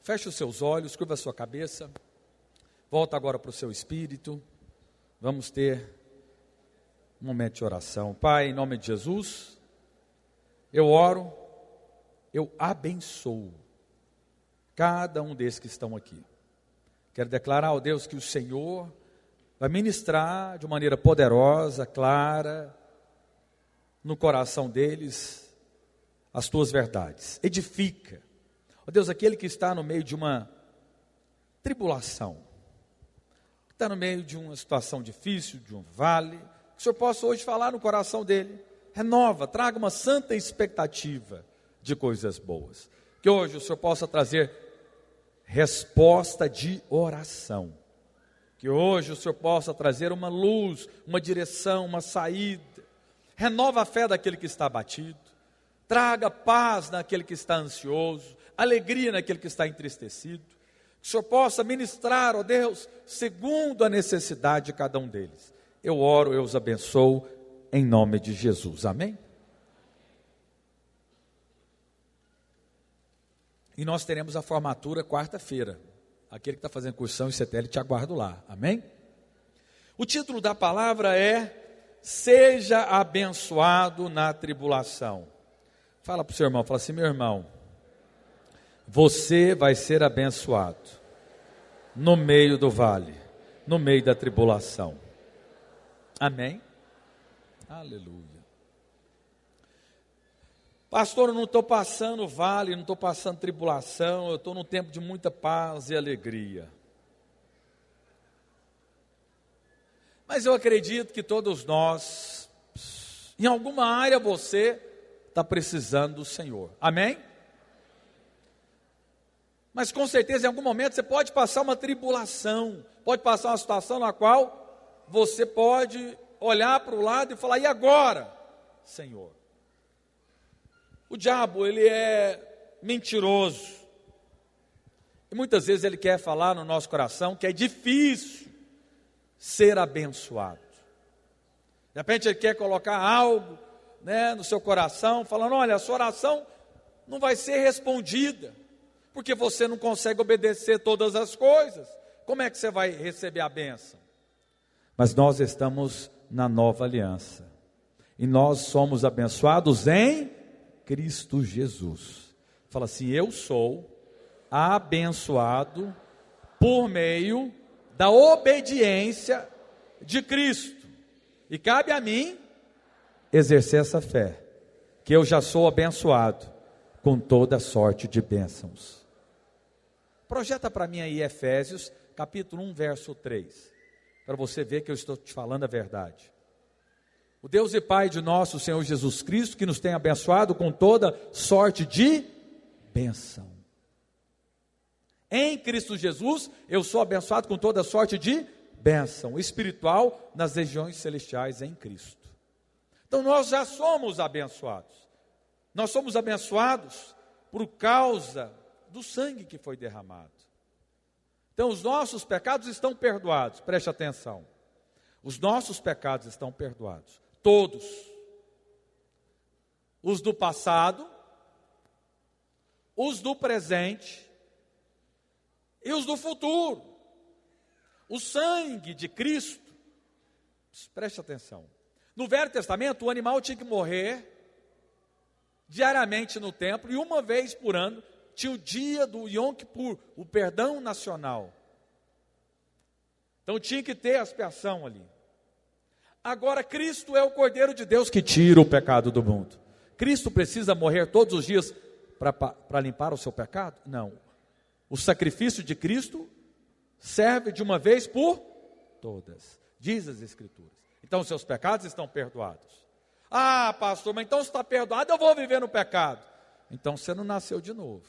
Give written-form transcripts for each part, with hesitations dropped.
Feche os seus olhos, curva a sua cabeça. Volta agora para o seu espírito. Vamos ter um momento de oração. Pai, em nome de Jesus, eu oro, eu abençoo cada um desses que estão aqui. Quero declarar, ó Deus, que o Senhor vai ministrar de maneira poderosa, clara, no coração deles, as tuas verdades. Edifica. Ó Deus, aquele que está no meio de uma tribulação, que está no meio de uma situação difícil, de um vale, que o Senhor possa hoje falar no coração dele. Renova, traga uma santa expectativa de coisas boas. Que hoje o Senhor possa trazer resposta de oração. Que hoje o Senhor possa trazer uma luz, uma direção, uma saída. Renova a fé daquele que está abatido. Traga paz naquele que está ansioso, alegria naquele que está entristecido. Que o Senhor possa ministrar, ó Deus, segundo a necessidade de cada um deles. Eu oro, eu os abençoo, em nome de Jesus. Amém? E nós teremos a formatura quarta-feira. Aquele que está fazendo cursão em CTL, te aguardo lá. Amém? O título da palavra é: Seja abençoado na tribulação. Fala para o seu irmão, fala assim: meu irmão, você vai ser abençoado no meio do vale, no meio da tribulação. Amém? Aleluia. Pastor, eu não estou passando vale, não estou passando tribulação, eu estou num tempo de muita paz e alegria. Mas eu acredito que todos nós, em alguma área você está precisando do Senhor. Amém? Mas com certeza em algum momento você pode passar uma tribulação, pode passar uma situação na qual você pode olhar para o lado e falar: e agora, Senhor? O diabo, ele é mentiroso. E muitas vezes ele quer falar no nosso coração que é difícil ser abençoado. De repente ele quer colocar algo, no seu coração, falando: olha, a sua oração não vai ser respondida, porque você não consegue obedecer todas as coisas. Como é que você vai receber a bênção? Mas nós estamos na nova aliança. E nós somos abençoados em Cristo Jesus. Fala assim: eu sou abençoado por meio da obediência de Cristo. E cabe a mim exercer essa fé, que eu já sou abençoado com toda sorte de bênçãos. Projeta para mim aí Efésios, capítulo 1, verso 3, para você ver que eu estou te falando a verdade. O Deus e Pai de nosso Senhor Jesus Cristo, que nos tem abençoado com toda sorte de bênção. Em Cristo Jesus, eu sou abençoado com toda sorte de bênção espiritual nas regiões celestiais em Cristo. Então nós já somos abençoados. Nós somos abençoados por causa do sangue que foi derramado. Então os nossos pecados estão perdoados. Preste atenção. Os nossos pecados estão perdoados. Todos. Os do passado, os do presente e os do futuro. O sangue de Cristo, preste atenção. No Velho Testamento, o animal tinha que morrer diariamente no templo, e uma vez por ano tinha o dia do Yom Kippur, o perdão nacional. Então tinha que ter a expiação ali. Agora Cristo é o Cordeiro de Deus que tira o pecado do mundo. Cristo precisa morrer todos os dias para limpar o seu pecado? Não. O sacrifício de Cristo serve de uma vez por todas, diz as Escrituras. Então seus pecados estão perdoados. Ah, pastor, mas então se está perdoado, eu vou viver no pecado. Então você não nasceu de novo.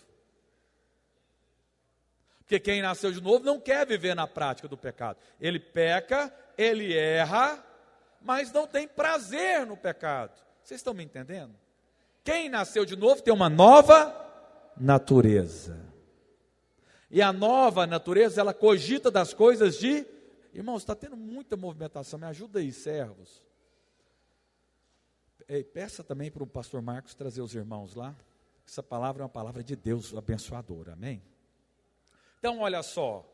Porque quem nasceu de novo não quer viver na prática do pecado. Ele peca, ele erra, mas não tem prazer no pecado. Vocês estão me entendendo? Quem nasceu de novo tem uma nova natureza. E a nova natureza, ela cogita das coisas de... Irmãos, está tendo muita movimentação, me ajuda aí, servos. Peça também para o pastor Marcos trazer os irmãos lá. Essa palavra é uma palavra de Deus abençoadora, amém? Então, olha só,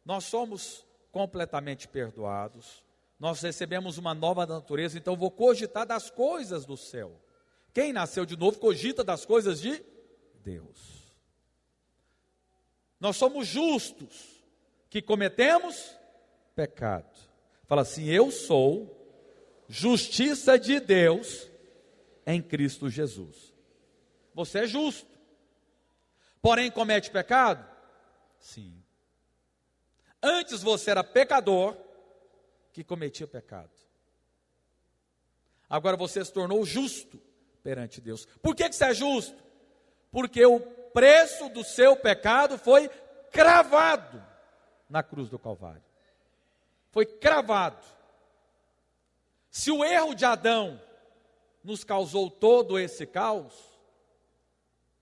nós somos completamente perdoados, nós recebemos uma nova natureza, então vou cogitar das coisas do céu. Quem nasceu de novo cogita das coisas de Deus. Nós somos justos, que cometemos pecado. Fala assim, eu sou justiça de Deus em Cristo Jesus. Você é justo, porém comete pecado? Sim. Antes você era pecador, que cometia pecado. Agora você se tornou justo perante Deus. Por que você é justo? Porque o preço do seu pecado foi cravado na cruz do Calvário. Foi cravado. Se o erro de Adão nos causou todo esse caos,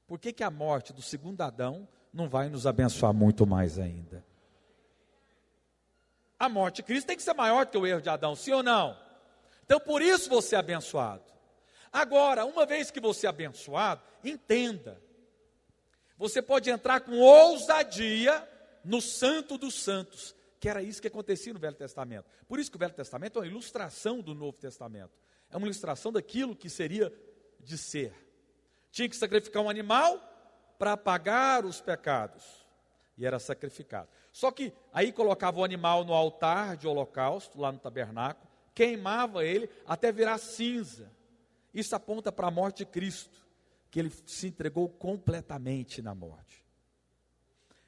por que a morte do segundo Adão não vai nos abençoar muito mais ainda? A morte de Cristo tem que ser maior do que o erro de Adão, sim ou não? Então por isso você é abençoado. Agora, uma vez que você é abençoado, entenda, você pode entrar com ousadia no Santo dos Santos, que era isso que acontecia no Velho Testamento. Por isso que o Velho Testamento é uma ilustração do Novo Testamento. É uma ilustração daquilo que seria de ser. Tinha que sacrificar um animal para pagar os pecados. E era sacrificado. Só que aí colocava o animal no altar de holocausto, lá no tabernáculo, queimava ele até virar cinza. Isso aponta para a morte de Cristo, que ele se entregou completamente na morte.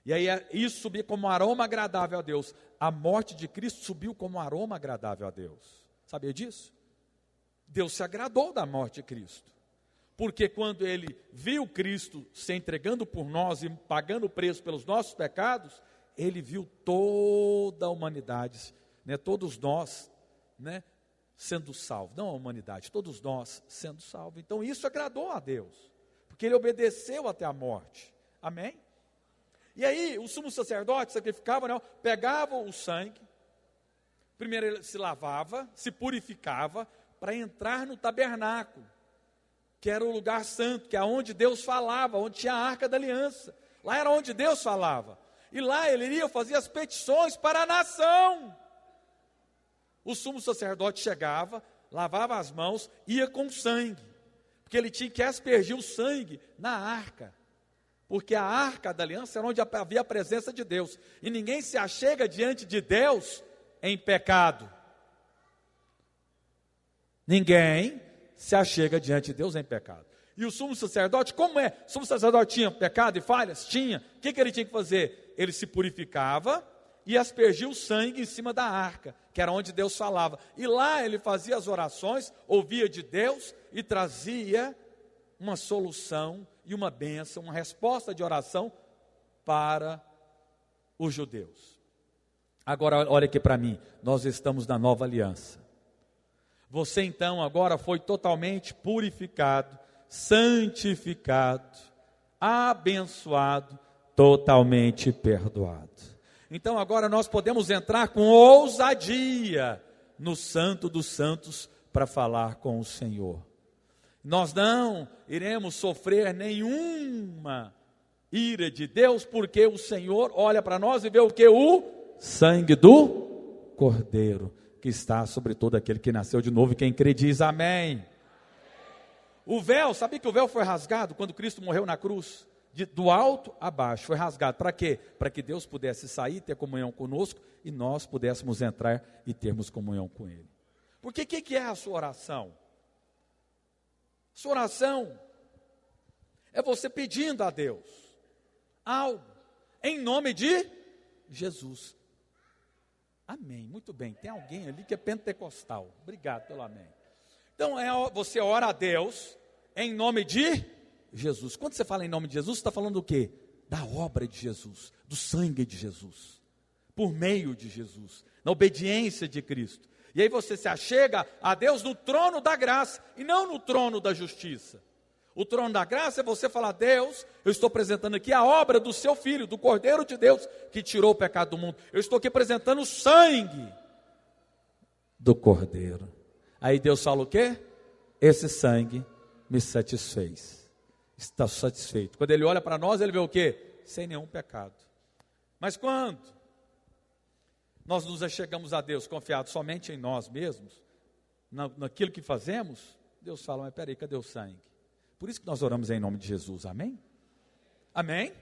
E aí isso subia como um aroma agradável a Deus. A morte de Cristo subiu como um aroma agradável a Deus. Sabia disso? Deus se agradou da morte de Cristo. Porque quando ele viu Cristo se entregando por nós e pagando o preço pelos nossos pecados, ele viu toda a humanidade, né, todos nós, né, sendo salvos. Não a humanidade, todos nós sendo salvos. Então isso agradou a Deus, porque ele obedeceu até a morte. Amém? E aí o sumo sacerdote sacrificava, né, pegava o sangue, primeiro ele se lavava, se purificava, para entrar no tabernáculo, que era o lugar santo, que é onde Deus falava, onde tinha a arca da aliança. Lá era onde Deus falava. E lá ele iria fazer as petições para a nação. O sumo sacerdote chegava, lavava as mãos, ia com sangue, porque ele tinha que aspergir o sangue na arca, porque a arca da aliança era onde havia a presença de Deus, e ninguém se achega diante de Deus em pecado. Ninguém se achega diante de Deus em pecado. E o sumo sacerdote, como é? O sumo sacerdote tinha pecado e falhas? Tinha. O que ele tinha que fazer? Ele se purificava e aspergia o sangue em cima da arca, que era onde Deus falava. E lá ele fazia as orações, ouvia de Deus e trazia uma solução e uma bênção, uma resposta de oração para os judeus. Agora olha aqui para mim, nós estamos na nova aliança. Você então agora foi totalmente purificado, santificado, abençoado, totalmente perdoado. Então agora nós podemos entrar com ousadia no Santo dos Santos para falar com o Senhor. Nós não iremos sofrer nenhuma ira de Deus, porque o Senhor olha para nós e vê o que? O sangue do Cordeiro, que está sobre todo aquele que nasceu de novo, e quem crê diz amém. O véu, sabia que o véu foi rasgado quando Cristo morreu na cruz? Do alto a baixo, foi rasgado. Para quê? Para que Deus pudesse sair, ter comunhão conosco, e nós pudéssemos entrar e termos comunhão com Ele. Porque o que é a sua oração? Sua oração é você pedindo a Deus algo, em nome de Jesus. Amém, muito bem, tem alguém ali que é pentecostal, obrigado pelo amém. Então você ora a Deus em nome de Jesus. Quando você fala em nome de Jesus, você está falando do quê? Da obra de Jesus, do sangue de Jesus, por meio de Jesus, na obediência de Cristo. E aí você se achega a Deus no trono da graça, e não no trono da justiça. O trono da graça é você falar: Deus, eu estou apresentando aqui a obra do seu Filho, do Cordeiro de Deus, que tirou o pecado do mundo. Eu estou aqui apresentando o sangue do Cordeiro. Aí Deus fala o quê? Esse sangue me satisfez. Está satisfeito. Quando Ele olha para nós, Ele vê o quê? Sem nenhum pecado. Mas quando nós nos achegamos a Deus confiados somente em nós mesmos, naquilo que fazemos, Deus fala, mas peraí, cadê o sangue? Por isso que nós oramos em nome de Jesus, amém? Amém?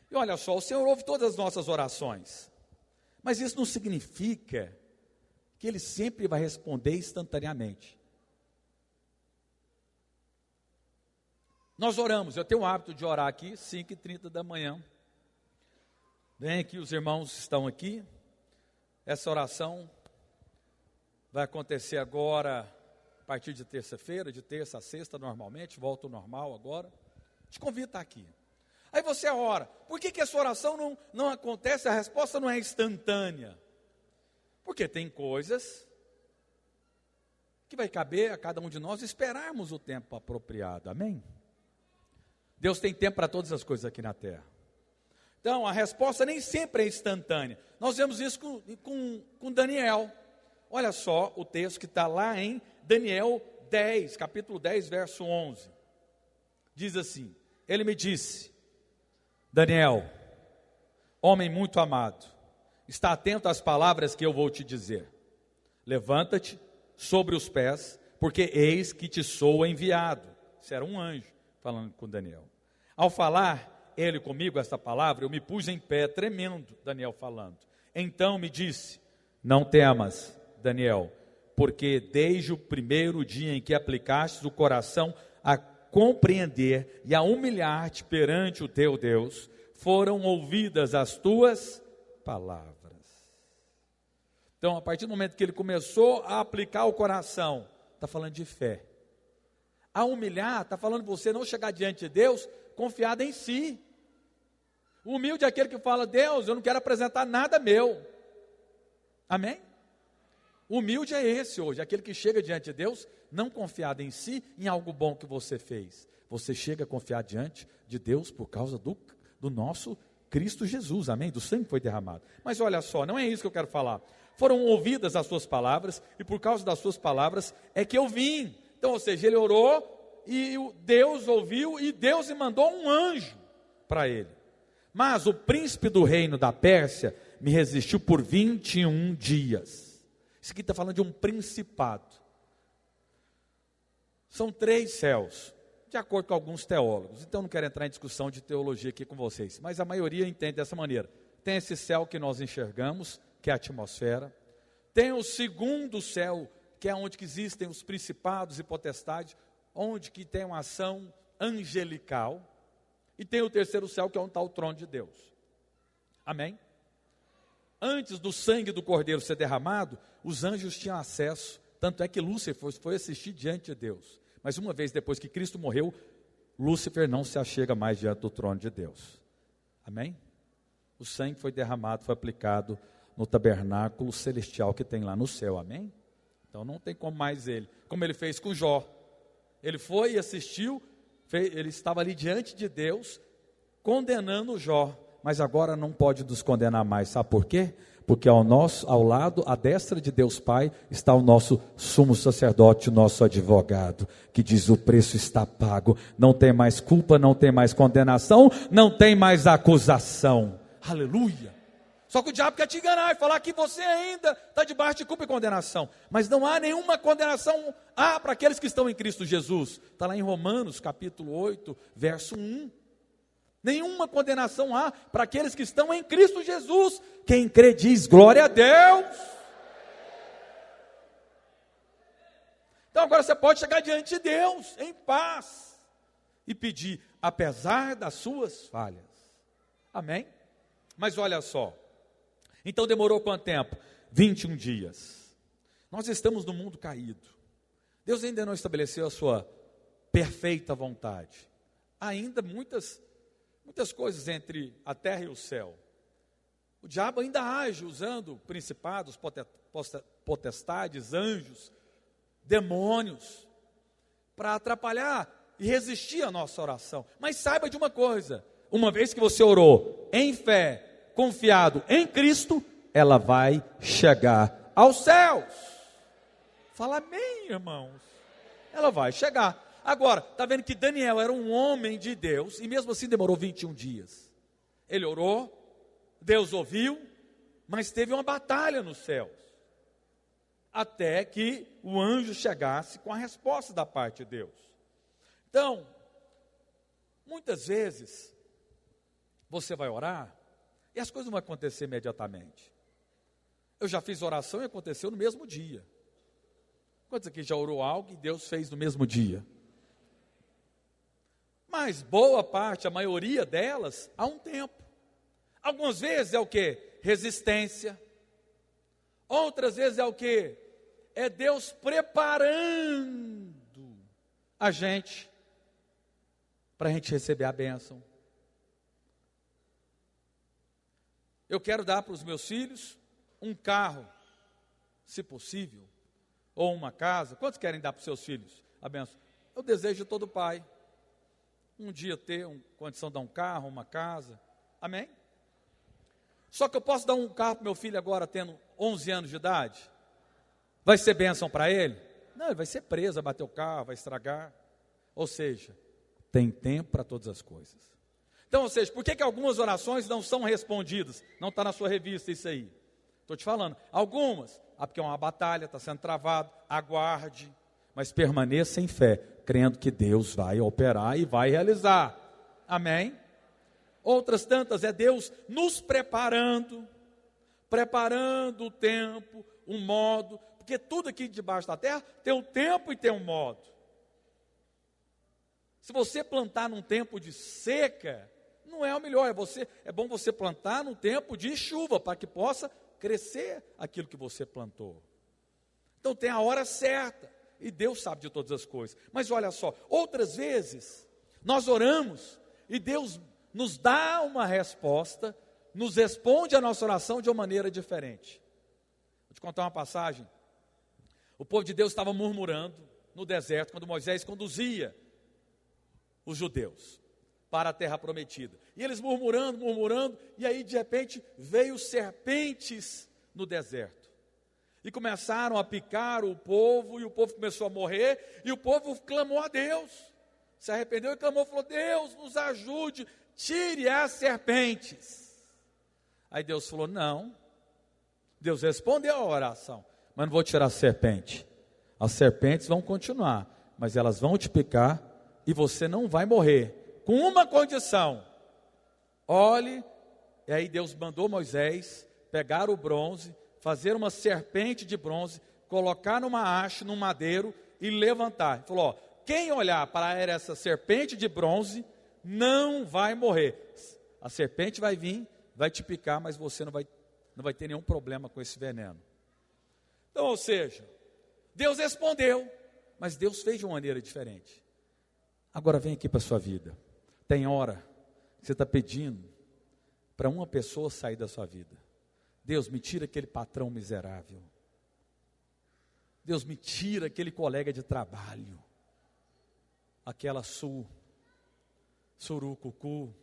E olha só, o Senhor ouve todas as nossas orações, mas isso não significa que Ele sempre vai responder instantaneamente. Nós oramos, eu tenho o hábito de orar aqui, 5h30 da manhã. Vem aqui, os irmãos estão aqui. Essa oração vai acontecer agora, a partir de terça-feira, de terça a sexta normalmente, volta ao normal agora. Te convido a estar aqui. Aí você ora. Por que essa oração não acontece, a resposta não é instantânea? Porque tem coisas que vai caber a cada um de nós esperarmos o tempo apropriado, amém? Deus tem tempo para todas as coisas aqui na terra. Então, a resposta nem sempre é instantânea. Nós vemos isso com Daniel. Olha só o texto que está lá em Daniel 10, capítulo 10, verso 11. Diz assim, ele me disse, Daniel, homem muito amado, está atento às palavras que eu vou te dizer. Levanta-te sobre os pés, porque eis que te sou enviado. Isso era um anjo falando com Daniel. Ao falar ele comigo esta palavra, eu me pus em pé, tremendo, Daniel falando. Então me disse, não temas, Daniel, porque desde o primeiro dia em que aplicastes o coração a compreender e a humilhar-te perante o teu Deus, foram ouvidas as tuas palavras. Então, a partir do momento que ele começou a aplicar o coração, está falando de fé. A humilhar, está falando de você não chegar diante de Deus confiado em si. O humilde é aquele que fala, Deus, eu não quero apresentar nada meu. Amém? O humilde é esse hoje, aquele que chega diante de Deus, não confiado em si, em algo bom que você fez. Você chega a confiar diante de Deus por causa do nosso Cristo Jesus, amém? Do sangue que foi derramado. Mas olha só, não é isso que eu quero falar. Foram ouvidas as suas palavras, e por causa das suas palavras é que eu vim. Então, ou seja, ele orou, e Deus ouviu, e Deus lhe mandou um anjo para ele. Mas o príncipe do reino da Pérsia me resistiu por 21 dias. Isso aqui está falando de um principado. São 3 céus, de acordo com alguns teólogos. Então não quero entrar em discussão de teologia aqui com vocês, mas a maioria entende dessa maneira. Tem esse céu que nós enxergamos, que é a atmosfera. Tem o segundo céu, que é onde que existem os principados e potestades, onde que tem uma ação angelical. E tem o terceiro céu, que é onde está o trono de Deus. Amém? Antes do sangue do Cordeiro ser derramado, os anjos tinham acesso. Tanto é que Lúcifer foi assistir diante de Deus. Mas uma vez depois que Cristo morreu, Lúcifer não se achega mais diante do trono de Deus. Amém? O sangue foi derramado, foi aplicado no tabernáculo celestial que tem lá no céu. Amém? Então não tem como mais ele. Como ele fez com Jó. Ele foi e assistiu, ele estava ali diante de Deus, condenando Jó. Mas agora não pode nos condenar mais. Sabe por quê? Porque ao lado, à destra de Deus Pai, está o nosso sumo sacerdote, o nosso advogado, que diz: o preço está pago, não tem mais culpa, não tem mais condenação, não tem mais acusação. Aleluia! Só que o diabo quer te enganar e falar que você ainda está debaixo de culpa e condenação. Mas não há nenhuma condenação para aqueles que estão em Cristo Jesus. Está lá em Romanos capítulo 8, verso 1. Nenhuma condenação há para aqueles que estão em Cristo Jesus. Quem crê diz glória a Deus. Então agora você pode chegar diante de Deus em paz e pedir, apesar das suas falhas. Amém? Mas olha só. Então demorou quanto tempo? 21 dias. Nós estamos no mundo caído. Deus ainda não estabeleceu a sua perfeita vontade. Ainda muitas coisas entre a terra e o céu. O diabo ainda age usando principados, potestades, anjos, demônios, para atrapalhar e resistir à nossa oração. Mas saiba de uma coisa: uma vez que você orou em fé, confiado em Cristo, ela vai chegar aos céus. Fala amém, irmãos. Ela vai chegar. Agora, está vendo que Daniel era um homem de Deus, e mesmo assim demorou 21 dias. Ele orou, Deus ouviu, mas teve uma batalha nos céus, até que o anjo chegasse com a resposta da parte de Deus. Então, muitas vezes, você vai orar, e as coisas não vão acontecer imediatamente. Eu já fiz oração e aconteceu no mesmo dia. Quantos aqui já orou algo e Deus fez no mesmo dia? Mas boa parte, a maioria delas, há um tempo. Algumas vezes é o quê? Resistência. Outras vezes é o quê? É Deus preparando a gente para a gente receber a bênção. Eu quero dar para os meus filhos um carro, se possível, ou uma casa. Quantos querem dar para os seus filhos a bênção? Eu desejo de todo pai um dia ter condição de dar um carro, uma casa. Amém? Só que eu posso dar um carro para meu filho agora, tendo 11 anos de idade? Vai ser bênção para ele? Não, ele vai ser preso, vai bater o carro, vai estragar. Ou seja, tem tempo para todas as coisas. Então, ou seja, por que algumas orações não são respondidas? Não está na sua revista isso aí. Estou te falando. Algumas, porque é uma batalha, está sendo travado, aguarde, mas permaneça em fé, crendo que Deus vai operar e vai realizar. Amém? Outras tantas é Deus nos preparando o tempo, um modo, porque tudo aqui debaixo da terra tem um tempo e tem um modo. Se você plantar num tempo de seca, não é o melhor, é bom você plantar num tempo de chuva, para que possa crescer aquilo que você plantou. Então tem a hora certa, e Deus sabe de todas as coisas. Mas olha só, outras vezes, nós oramos, e Deus nos dá uma resposta, nos responde a nossa oração de uma maneira diferente. Vou te contar uma passagem. O povo de Deus estava murmurando no deserto, quando Moisés conduzia os judeus para a terra prometida. E eles murmurando, e aí de repente veio serpentes no deserto. E começaram a picar o povo, e o povo começou a morrer, e o povo clamou a Deus. Se arrependeu e clamou, falou: Deus, nos ajude, tire as serpentes. Aí Deus falou: não. Deus respondeu a oração, mas não vou tirar a serpente. As serpentes vão continuar, mas elas vão te picar, e você não vai morrer. Com uma condição: olhe. E aí Deus mandou Moisés pegar o bronze, fazer uma serpente de bronze, colocar numa haste, num madeiro e levantar. Ele falou: ó, quem olhar para essa serpente de bronze não vai morrer. A serpente vai vir, vai te picar, mas você não vai ter nenhum problema com esse veneno. Então, ou seja, Deus respondeu, mas Deus fez de uma maneira diferente. Agora vem aqui para a sua vida. Tem hora que você está pedindo para uma pessoa sair da sua vida. Deus, me tira aquele patrão miserável. Deus, me tira aquele colega de trabalho. Aquela surucucu.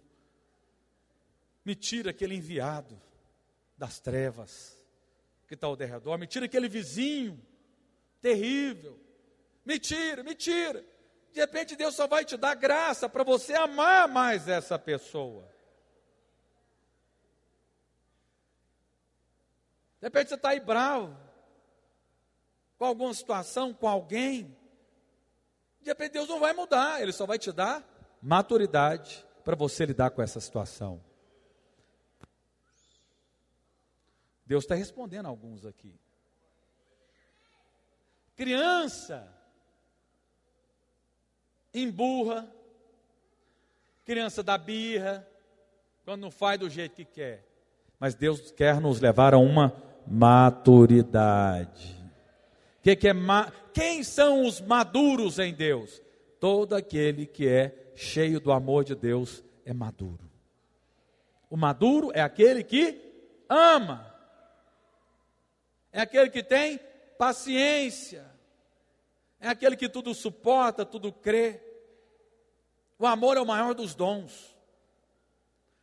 Me tira aquele enviado das trevas que está ao derredor. Me tira aquele vizinho terrível. Me tira. De repente Deus só vai te dar graça para você amar mais essa pessoa. De repente você está aí bravo com alguma situação, com alguém. De repente Deus não vai mudar, Ele só vai te dar maturidade para você lidar com essa situação. Deus está respondendo a alguns aqui. Criança emburra, criança dá birra, quando não faz do jeito que quer. Mas Deus quer nos levar a uma maturidade. Quem são os maduros em Deus? Todo aquele que é cheio do amor de Deus é maduro. O maduro é aquele que ama, é aquele que tem paciência, é aquele que tudo suporta, tudo crê. O amor é o maior dos dons.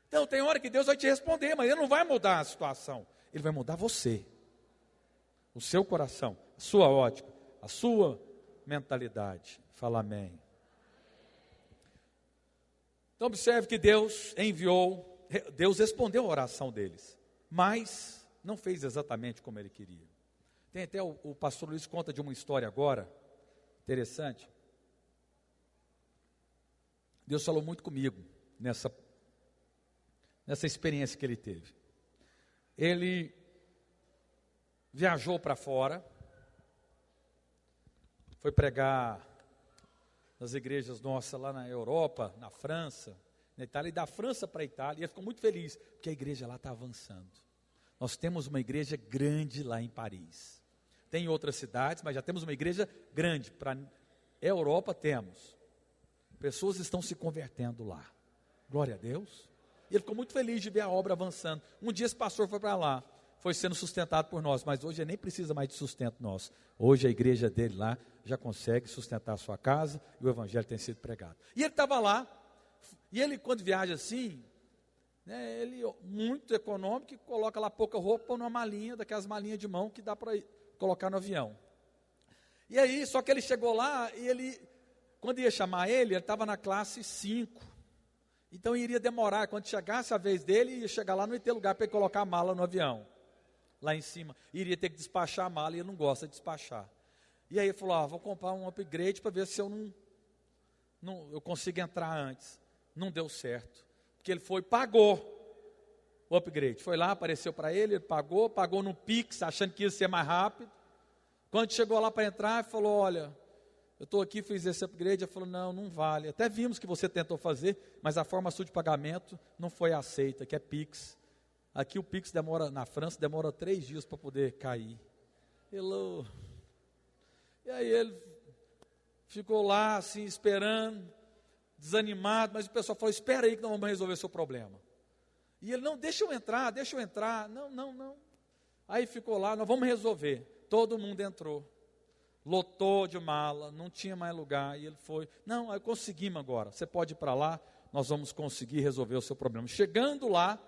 Então tem hora que Deus vai te responder, mas Ele não vai mudar a situação. Ele vai mudar você, o seu coração, a sua ótica, a sua mentalidade. Fala amém. Então observe que Deus enviou Deus respondeu a oração deles, mas não fez exatamente como ele queria. Tem até o pastor Luiz conta de uma história agora, interessante. Deus falou muito comigo nessa experiência que ele teve. Ele viajou para fora, foi pregar nas igrejas nossas lá na Europa, na França, na Itália, e da França para a Itália, e ele ficou muito feliz, porque a igreja lá está avançando. Nós temos uma igreja grande lá em Paris. Tem em outras cidades, mas já temos uma igreja grande. Para a Europa temos. Pessoas estão se convertendo lá. Glória a Deus. E ele ficou muito feliz de ver a obra avançando. Um dia esse pastor foi para lá, foi sendo sustentado por nós, mas hoje ele nem precisa mais de sustento nosso. Hoje a igreja dele lá já consegue sustentar a sua casa e o evangelho tem sido pregado. E ele estava lá, e ele quando viaja assim, né, ele muito econômico, coloca lá pouca roupa numa malinha, daquelas malinhas de mão que dá para colocar no avião. E aí, só que ele chegou lá e ele, quando ia chamar ele estava na classe 5. Então iria demorar, quando chegasse a vez dele, ia chegar lá, não ia ter lugar para ele colocar a mala no avião. Lá em cima, iria ter que despachar a mala, e ele não gosta de despachar. E aí ele falou, vou comprar um upgrade para ver se eu eu consigo entrar antes. Não deu certo, porque ele foi, pagou o upgrade. Foi lá, apareceu para ele pagou no Pix, achando que ia ser mais rápido. Quando chegou lá para entrar, ele falou, olha, eu estou aqui, fiz esse upgrade. Ele falou, não vale. Até vimos que você tentou fazer, mas a forma sua de pagamento não foi aceita, que é Pix. Aqui o Pix na França, demora 3 dias para poder cair. E aí ele ficou lá, assim, esperando, desanimado, mas o pessoal falou, espera aí que nós vamos resolver o seu problema. E ele, não, deixa eu entrar, não. Aí ficou lá, nós vamos resolver. Todo mundo entrou, lotou de mala, não tinha mais lugar, e ele foi, não, conseguimos agora, você pode ir para lá, nós vamos conseguir resolver o seu problema. Chegando lá,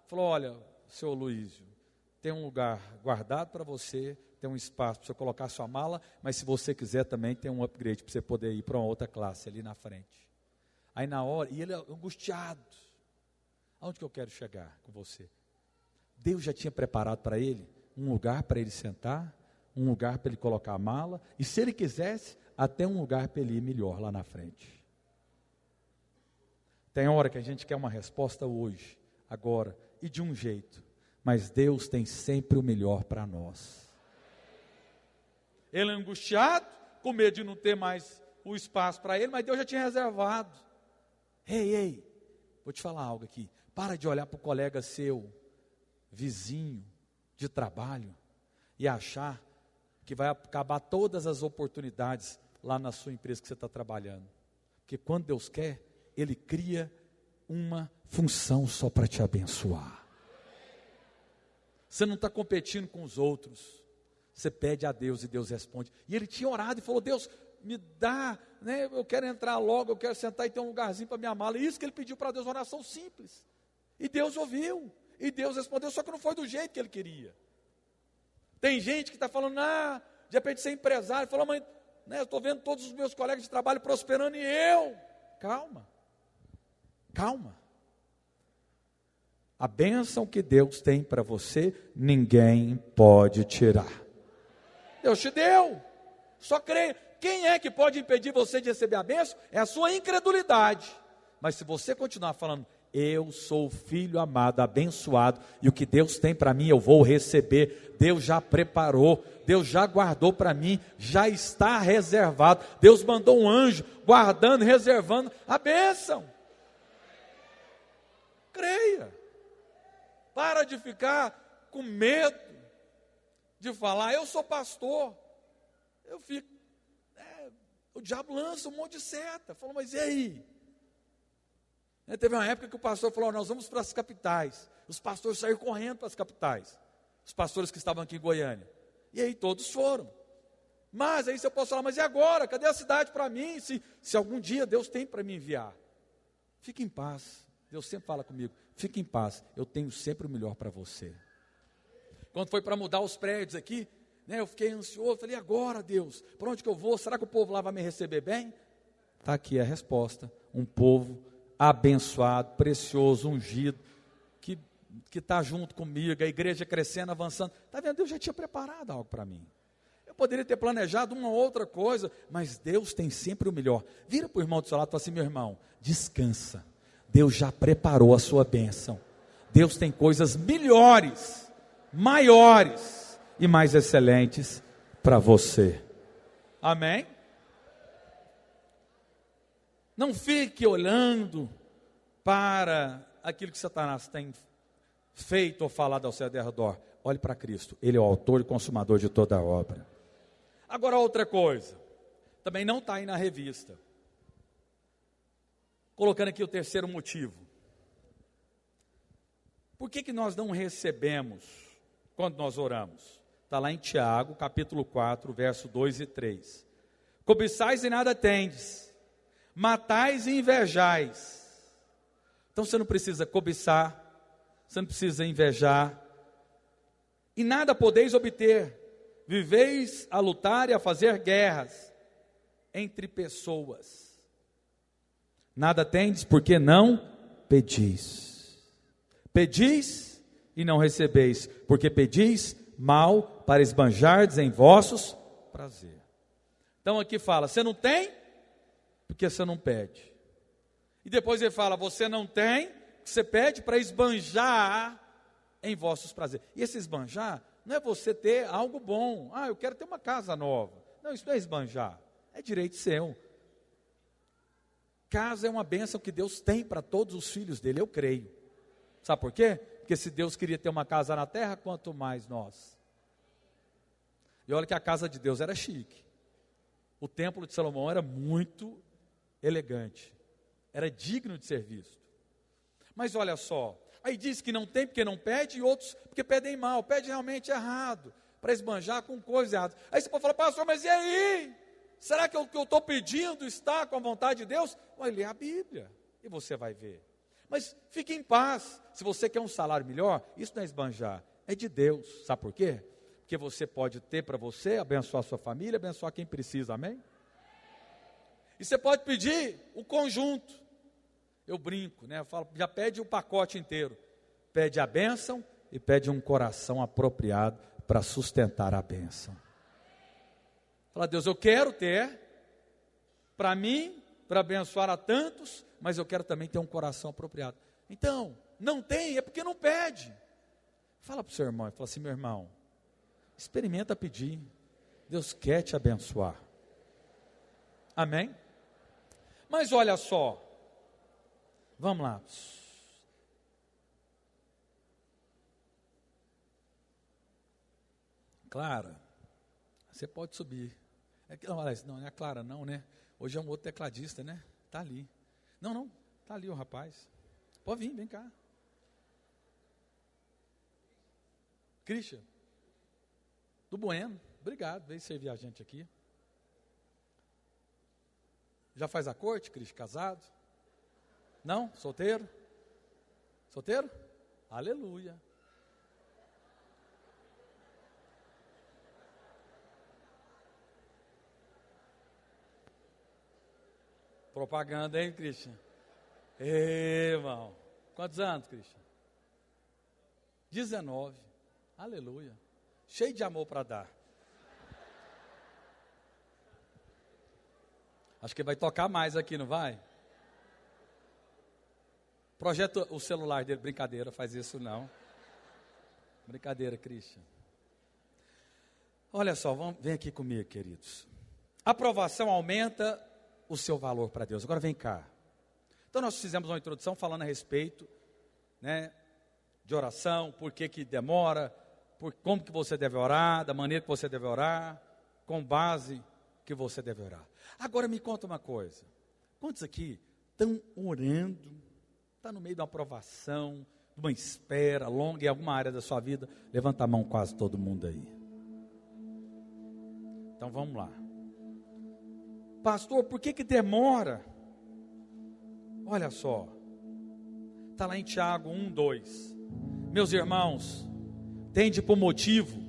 falou, olha, seu Luísio, tem um lugar guardado para você, tem um espaço para você colocar sua mala, mas se você quiser também tem um upgrade para você poder ir para uma outra classe ali na frente. Aí na hora, e ele angustiado, aonde que eu quero chegar com você? Deus já tinha preparado para ele um lugar para ele sentar, um lugar para ele colocar a mala, e se ele quisesse, até um lugar para ele ir melhor lá na frente. Tem hora que a gente quer uma resposta hoje, agora, e de um jeito, mas Deus tem sempre o melhor para nós. Ele é angustiado, com medo de não ter mais o espaço para ele, mas Deus já tinha reservado. Ei, vou te falar algo aqui, para de olhar para o colega seu, vizinho, de trabalho, e achar que vai acabar todas as oportunidades lá na sua empresa que você está trabalhando. Porque quando Deus quer, Ele cria uma função só para te abençoar. Você não está competindo com os outros. Você pede a Deus e Deus responde. E ele tinha orado e falou, Deus, me dá, né, eu quero entrar logo, eu quero sentar e ter um lugarzinho para minha mala. E isso que ele pediu para Deus, uma oração simples. E Deus ouviu. E Deus respondeu, só que não foi do jeito que ele queria. Tem gente que está falando, de repente ser empresário, falou, mas eu estou vendo todos os meus colegas de trabalho prosperando e eu. Calma. A bênção que Deus tem para você, ninguém pode tirar. Deus te deu. Só creia. Quem é que pode impedir você de receber a bênção? É a sua incredulidade. Mas se você continuar falando, eu sou filho amado, abençoado, e o que Deus tem para mim eu vou receber, Deus já preparou, Deus já guardou para mim, já está reservado, Deus mandou um anjo guardando, reservando a bênção. Creia. Para de ficar com medo de falar, eu sou pastor. Eu fico, o diabo lança um monte de seta. Falou, mas e aí? Teve uma época que o pastor falou, nós vamos para as capitais. Os pastores saíram correndo para as capitais. Os pastores que estavam aqui em Goiânia. E aí todos foram. Mas aí você pode falar, mas e agora? Cadê a cidade para mim? Se algum dia Deus tem para me enviar. Fique em paz. Deus sempre fala comigo, fique em paz, eu tenho sempre o melhor para você. Quando foi para mudar os prédios aqui, eu fiquei ansioso, falei, agora Deus, para onde que eu vou? Será que o povo lá vai me receber bem? Está aqui a resposta, um povo abençoado, precioso, ungido, que está junto comigo, a igreja crescendo, avançando. Está vendo? Deus já tinha preparado algo para mim. Eu poderia ter planejado uma outra coisa, mas Deus tem sempre o melhor. Vira para o irmão do seu lado e fala assim: meu irmão, descansa. Deus já preparou a sua bênção. Deus tem coisas melhores, maiores e mais excelentes para você. Amém? Não fique olhando para aquilo que Satanás tem feito ou falado ao seu redor. Olhe para Cristo, Ele é o autor e consumador de toda a obra. Agora outra coisa, também não está aí na revista. Colocando aqui o terceiro motivo. Por que nós não recebemos quando nós oramos? Está lá em Tiago, capítulo 4, verso 2 e 3. Cobiçais e nada tendes, matais e invejais. Então você não precisa cobiçar, você não precisa invejar, e nada podeis obter. Viveis a lutar e a fazer guerras entre pessoas. Nada tendes porque não pedis. Pedis e não recebeis, porque pedis mal para esbanjardes em vossos prazer. Então aqui fala, você não tem porque você não pede. E depois ele fala, você não tem, você pede para esbanjar em vossos prazeres. E esse esbanjar não é você ter algo bom. Ah, eu quero ter uma casa nova. Não, isso não é esbanjar. É direito seu. Casa é uma bênção que Deus tem para todos os filhos dele, eu creio. Sabe por quê? Porque se Deus queria ter uma casa na terra, quanto mais nós. E olha que a casa de Deus era chique. O templo de Salomão era muito elegante. Era digno de ser visto. Mas olha só, aí diz que não tem porque não pede, e outros porque pedem mal, pede realmente errado, para esbanjar com coisas erradas. Aí você pode falar, pastor, mas e aí? Será que o que eu estou pedindo está com a vontade de Deus? Vai ler a Bíblia, e você vai ver. Mas fique em paz, se você quer um salário melhor, isso não é esbanjar, é de Deus. Sabe por quê? Porque você pode ter para você, abençoar a sua família, abençoar quem precisa, amém? E você pode pedir o conjunto. Eu brinco, né? Eu falo, já pede o pacote inteiro. Pede a bênção e pede um coração apropriado para sustentar a bênção. Fala, Deus, eu quero ter para mim, para abençoar a tantos, mas eu quero também ter um coração apropriado. Então, não tem, é porque não pede. Fala para o seu irmão, fala assim, meu irmão, experimenta pedir. Deus quer te abençoar. Amém? Mas olha só, vamos lá. Clara, você pode subir. Não é a Clara não, né? Hoje é um outro tecladista, né? Está ali. Não, está ali o rapaz. Pode vir, vem cá. Christian, do Bueno, obrigado, veio servir a gente aqui. Já faz a corte, Christian, casado? Não? Solteiro? Solteiro? Aleluia. Propaganda, hein, Christian? Ei, irmão. Quantos anos, Christian? 19. Aleluia. Cheio de amor para dar. Acho que vai tocar mais aqui, não vai? Projeta o celular dele, brincadeira, faz isso não. Brincadeira, Christian. Olha só, vem aqui comigo, queridos. A aprovação aumenta o seu valor para Deus. Agora vem cá. Então nós fizemos uma introdução falando a respeito, né, de oração, por que demora, por como que você deve orar, da maneira que você deve orar, com base que você deve orar. Agora me conta uma coisa. Quantos aqui estão orando, está no meio de uma aprovação, de uma espera longa em alguma área da sua vida? Levanta a mão quase todo mundo aí. Então vamos lá. Pastor, por que demora? Olha só. Está lá em Tiago 1:2. Meus irmãos, tende por motivo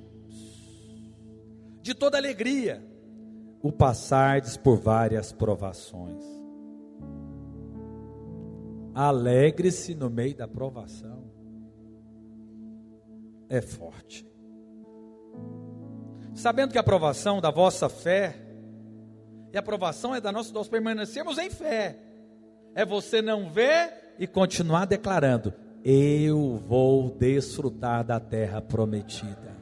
de toda alegria o passardes por várias provações. Alegre-se no meio da provação. é forte. Sabendo que a aprovação da vossa fé, e a aprovação é da nossa, nós permanecemos em fé, é você não ver e continuar declarando: eu vou desfrutar da terra prometida.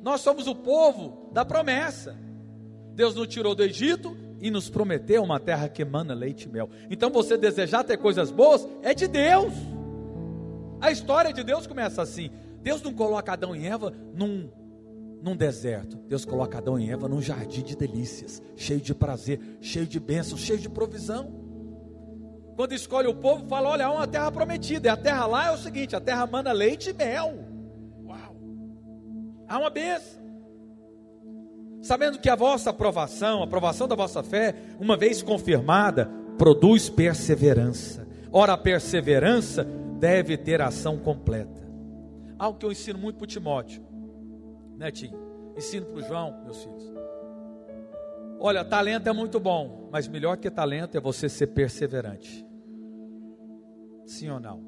Nós somos o povo da promessa. Deus nos tirou do Egito e nos prometeu uma terra que emana leite e mel. Então você desejar ter coisas boas é de Deus. A história de Deus começa assim. Deus não coloca Adão e Eva num deserto. Deus coloca Adão e Eva num jardim de delícias, cheio de prazer, cheio de bênçãos, cheio de provisão. Quando escolhe o povo, fala: olha, há uma terra prometida. E a terra lá é o seguinte: a terra emana leite e mel. Uau! Há uma bênção. Sabendo que a vossa aprovação, a aprovação da vossa fé, uma vez confirmada, produz perseverança. Ora, a perseverança deve ter ação completa. Algo que eu ensino muito para o Timóteo, Netinho, ensino para o João, meus filhos. Olha, talento é muito bom, mas melhor que talento é você ser perseverante. Sim ou não?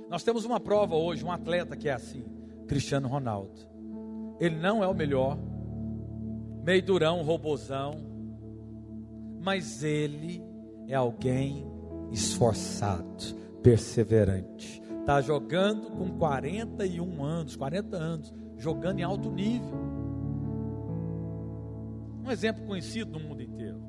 Nós temos uma prova hoje, um atleta que é assim, Cristiano Ronaldo. Ele não é o melhor, meio durão, robozão, mas ele é alguém esforçado, perseverante. Está jogando com 41 anos, 40 anos, jogando em alto nível. Um exemplo conhecido no mundo inteiro.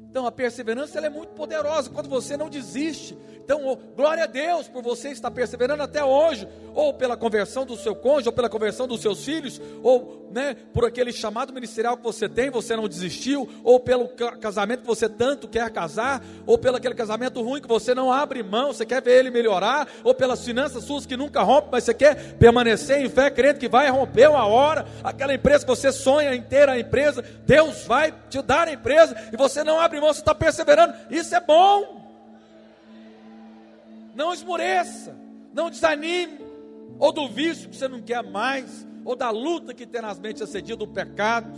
Então a perseverança, ela é muito poderosa quando você não desiste. Então, glória a Deus por você estar perseverando até hoje, ou pela conversão do seu cônjuge, ou pela conversão dos seus filhos, ou por aquele chamado ministerial que você tem, você não desistiu, ou pelo casamento que você tanto quer casar, ou pelo aquele casamento ruim que você não abre mão, você quer ver ele melhorar, ou pelas finanças suas que nunca rompem, mas você quer permanecer em fé, crendo que vai romper uma hora, aquela empresa que você sonha em ter a empresa, Deus vai te dar a empresa, e você não abre mão, você está perseverando, isso é bom. Não esmoreça, não desanime, ou do vício que você não quer mais, ou da luta que tenazmente assedia do pecado.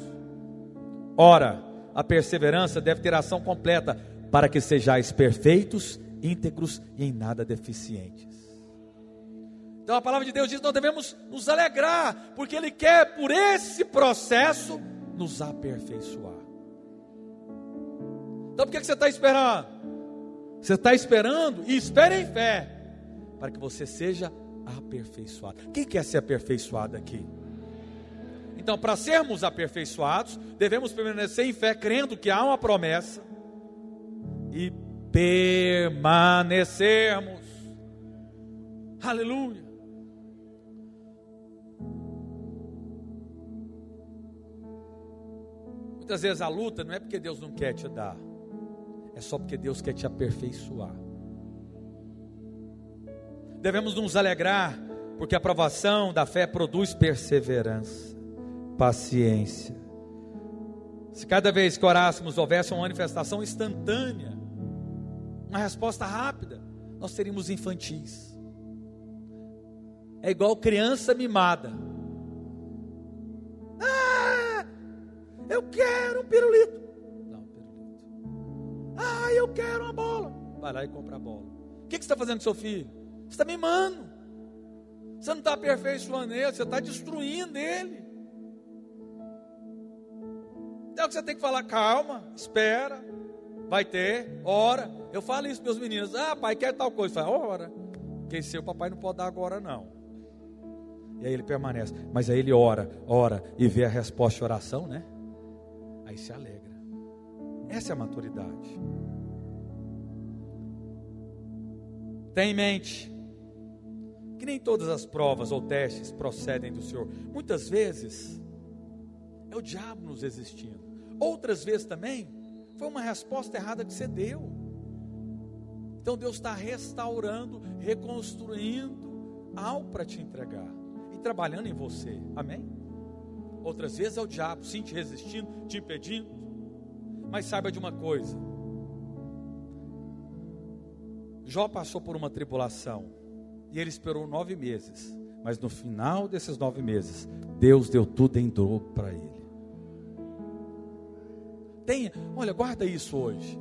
Ora, a perseverança deve ter ação completa, para que sejais perfeitos, íntegros e em nada deficientes. Então a palavra de Deus diz que nós devemos nos alegrar, porque Ele quer, por esse processo, nos aperfeiçoar. Então por que você está esperando? Você está esperando, e espere em fé, para que você seja aperfeiçoado. Quem quer ser aperfeiçoado aqui? Então, para sermos aperfeiçoados, devemos permanecer em fé, crendo que há uma promessa, e permanecermos. Aleluia. Muitas vezes a luta não é porque Deus não quer te dar, é só porque Deus quer te aperfeiçoar. Devemos nos alegrar, porque a aprovação da fé produz perseverança, paciência. Se cada vez que orássemos houvesse uma manifestação instantânea, uma resposta rápida, nós seríamos infantis. É igual criança mimada. Ah, eu quero um pirulito. Ah, eu quero uma bola. Vai lá e compra a bola. O que você está fazendo com seu filho? Você está mimando. Você não está aperfeiçoando ele, você está destruindo ele. Então que você tem que falar: calma, espera, vai ter, ora. Eu falo isso para meus meninos: ah, pai, quer tal coisa? Fala: ora. Porque seu papai não pode dar agora não. E aí ele permanece. Mas aí ele ora e vê a resposta de oração, né? Aí se alegra. Essa é a maturidade. Tenha em mente que nem todas as provas ou testes procedem do Senhor. Muitas vezes é o diabo nos resistindo. Outras vezes também foi uma resposta errada que você deu. Então Deus está restaurando, reconstruindo algo para te entregar e trabalhando em você. Amém? Outras vezes é o diabo, sim, te resistindo, te impedindo. Mas saiba de uma coisa: Jó passou por uma tribulação e ele esperou 9 meses, mas no final desses 9 meses Deus deu tudo em dobro para ele. Olha, guarda isso hoje.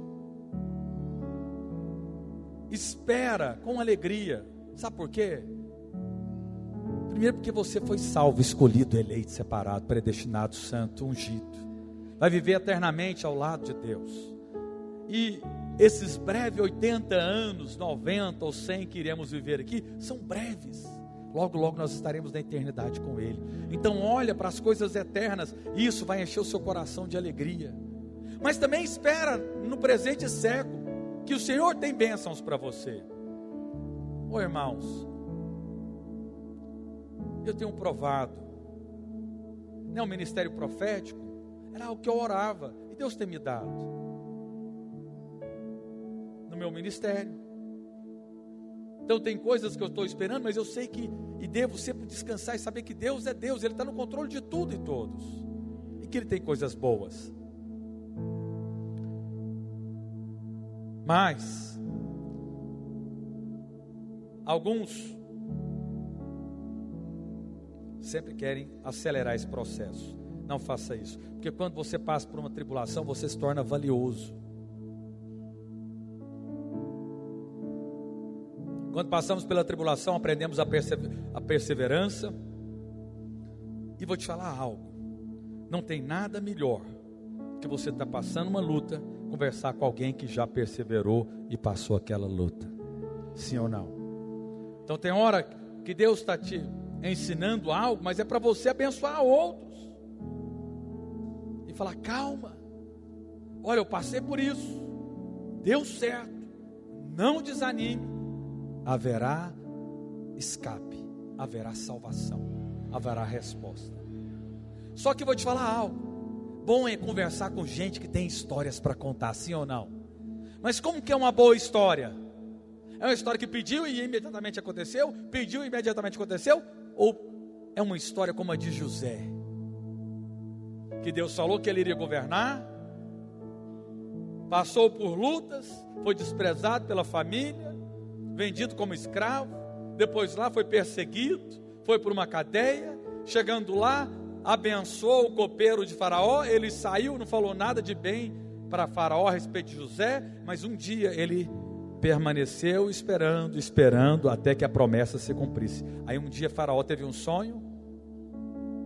Espera com alegria, Sabe por quê? Primeiro porque você foi salvo, escolhido, eleito, separado, predestinado, santo, ungido. Vai viver eternamente ao lado de Deus. E esses breves 80 anos, 90 ou 100 que iremos viver aqui, são breves. Logo, logo nós estaremos na eternidade com Ele. Então olha para as coisas eternas, e isso vai encher o seu coração de alegria. Mas também espera no presente século, que o Senhor tem bênçãos para você. Ô irmãos, eu tenho provado, não, o ministério profético era algo que eu orava, e Deus tem me dado no meu ministério. Então tem coisas que eu estou esperando, mas eu sei que, e devo sempre descansar e saber que Deus é Deus, Ele está no controle de tudo e todos, e que Ele tem coisas boas. Mas alguns sempre querem acelerar esse processo. Não faça isso, porque quando você passa por uma tribulação, você se torna valioso. Quando passamos pela tribulação, aprendemos a perseverança. E vou te falar algo, não tem nada melhor que você estar passando uma luta, conversar com alguém que já perseverou e passou aquela luta. Sim ou não? Então tem hora que Deus está te ensinando algo, mas é para você abençoar outros. E falar, calma, olha, eu passei por isso, deu certo, não desanime, haverá escape, haverá salvação, haverá resposta. Só que eu vou te falar algo, bom é conversar com gente que tem histórias para contar, sim ou não? Mas como que é uma boa história? É uma história que pediu e imediatamente aconteceu? Pediu e imediatamente aconteceu? Ou é uma história como a de José, que Deus falou que ele iria governar, passou por lutas, foi desprezado pela família, vendido como escravo, depois lá foi perseguido, foi por uma cadeia, chegando lá, abençoou o copeiro de Faraó, ele saiu, não falou nada de bem para Faraó a respeito de José, mas um dia ele permaneceu esperando até que a promessa se cumprisse. Aí um dia Faraó teve um sonho,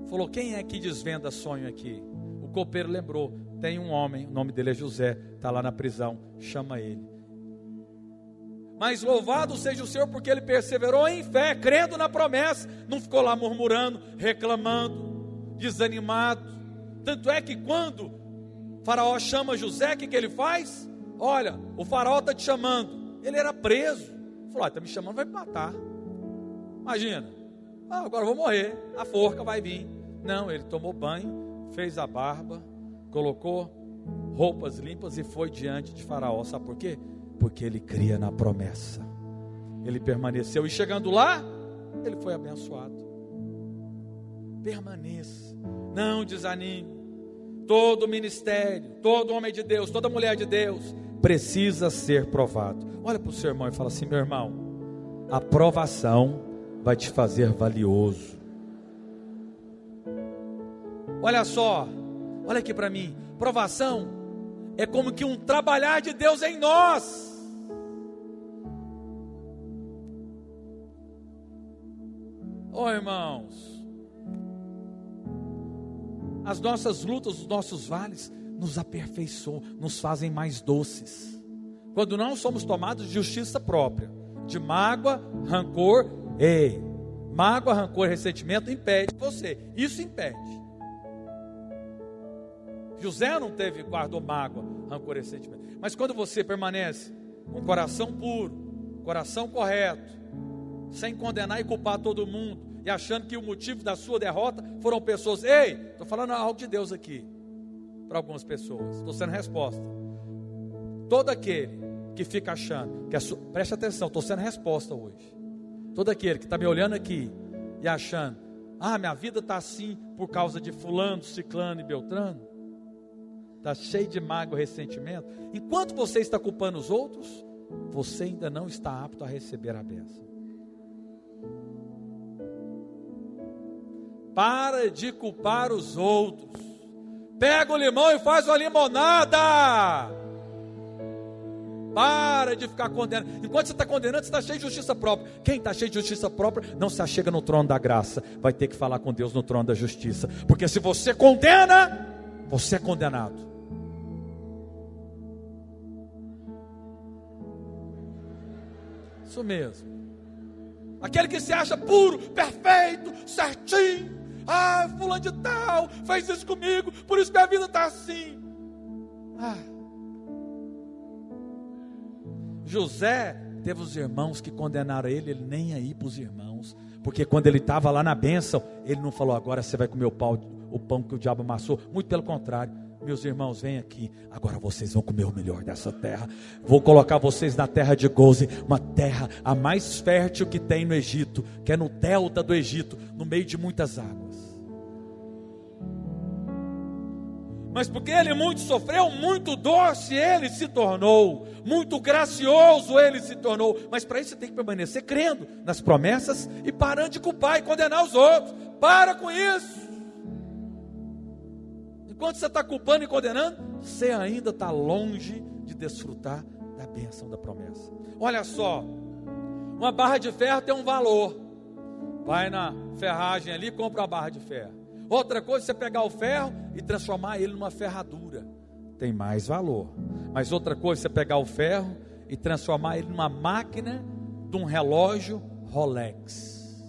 falou, quem é que desvenda sonho aqui? O copeiro lembrou, tem um homem, o nome dele é José, está lá na prisão, chama ele. Mas louvado seja o Senhor, porque ele perseverou em fé, crendo na promessa, não ficou lá murmurando, reclamando, desanimado. Tanto é que quando Faraó chama José, o que ele faz? Olha, o Faraó está te chamando. Ele era preso, falou, está me chamando, vai me matar. Imagina, agora eu vou morrer, a forca vai vir. Não, ele tomou banho, fez a barba, colocou roupas limpas e foi diante de Faraó. Sabe por quê? Porque ele cria na promessa. Ele permaneceu e chegando lá, ele foi abençoado. Permaneça, não desanime. Todo ministério, todo homem de Deus, toda mulher de Deus precisa ser provado. Olha para o seu irmão e fala assim, meu irmão, a provação vai te fazer valioso. Olha só, olha aqui para mim, provação é como que um trabalhar de Deus em nós. Irmãos, as nossas lutas, os nossos vales nos aperfeiçoam, nos fazem mais doces. Quando não somos tomados de justiça própria, de mágoa, rancor, mágoa, rancor, ressentimento impede você, isso impede. José não guardou mágoa, rancor e ressentimento. Mas quando você permanece com o coração puro, coração correto, sem condenar e culpar todo mundo, e achando que o motivo da sua derrota foram pessoas, estou falando algo de Deus aqui, para algumas pessoas, estou sendo resposta. Todo aquele que fica achando, preste atenção, estou sendo resposta hoje. Todo aquele que está me olhando aqui e achando, minha vida está assim por causa de fulano, ciclano e beltrano, está cheio de mágoa e ressentimento. Enquanto você está culpando os outros, você ainda não está apto a receber a bênção. Para de culpar os outros. Pega o limão e faz uma limonada. Para de ficar condenando. Enquanto você está condenando, você está cheio de justiça própria. Quem está cheio de justiça própria não se achega no trono da graça. Vai ter que falar com Deus no trono da justiça. Porque se você condena, você é condenado. Isso mesmo. Aquele que se acha puro, perfeito, certinho. Ah, fulano de tal fez isso comigo, por isso minha vida está assim. José teve os irmãos que condenaram ele nem aí para os irmãos, porque quando ele estava lá na bênção, ele não falou: agora você vai comer o pão que o diabo amassou. Muito pelo contrário: meus irmãos, vem aqui, agora vocês vão comer o melhor dessa terra. Vou colocar vocês na terra de Gósen, uma terra a mais fértil que tem no Egito, que é no delta do Egito, no meio de muitas águas. Mas porque ele muito sofreu, muito doce ele se tornou, muito gracioso ele se tornou. Mas para isso você tem que permanecer crendo nas promessas e parando de culpar e condenar os outros. Para com isso. Enquanto você está culpando e condenando, você ainda está longe de desfrutar da bênção da promessa. Olha só, uma barra de ferro tem um valor. Vai na ferragem ali e compra uma barra de ferro. Outra coisa é você pegar o ferro e transformar ele numa ferradura. Tem mais valor. Mas outra coisa é você pegar o ferro e transformar ele numa máquina de um relógio Rolex.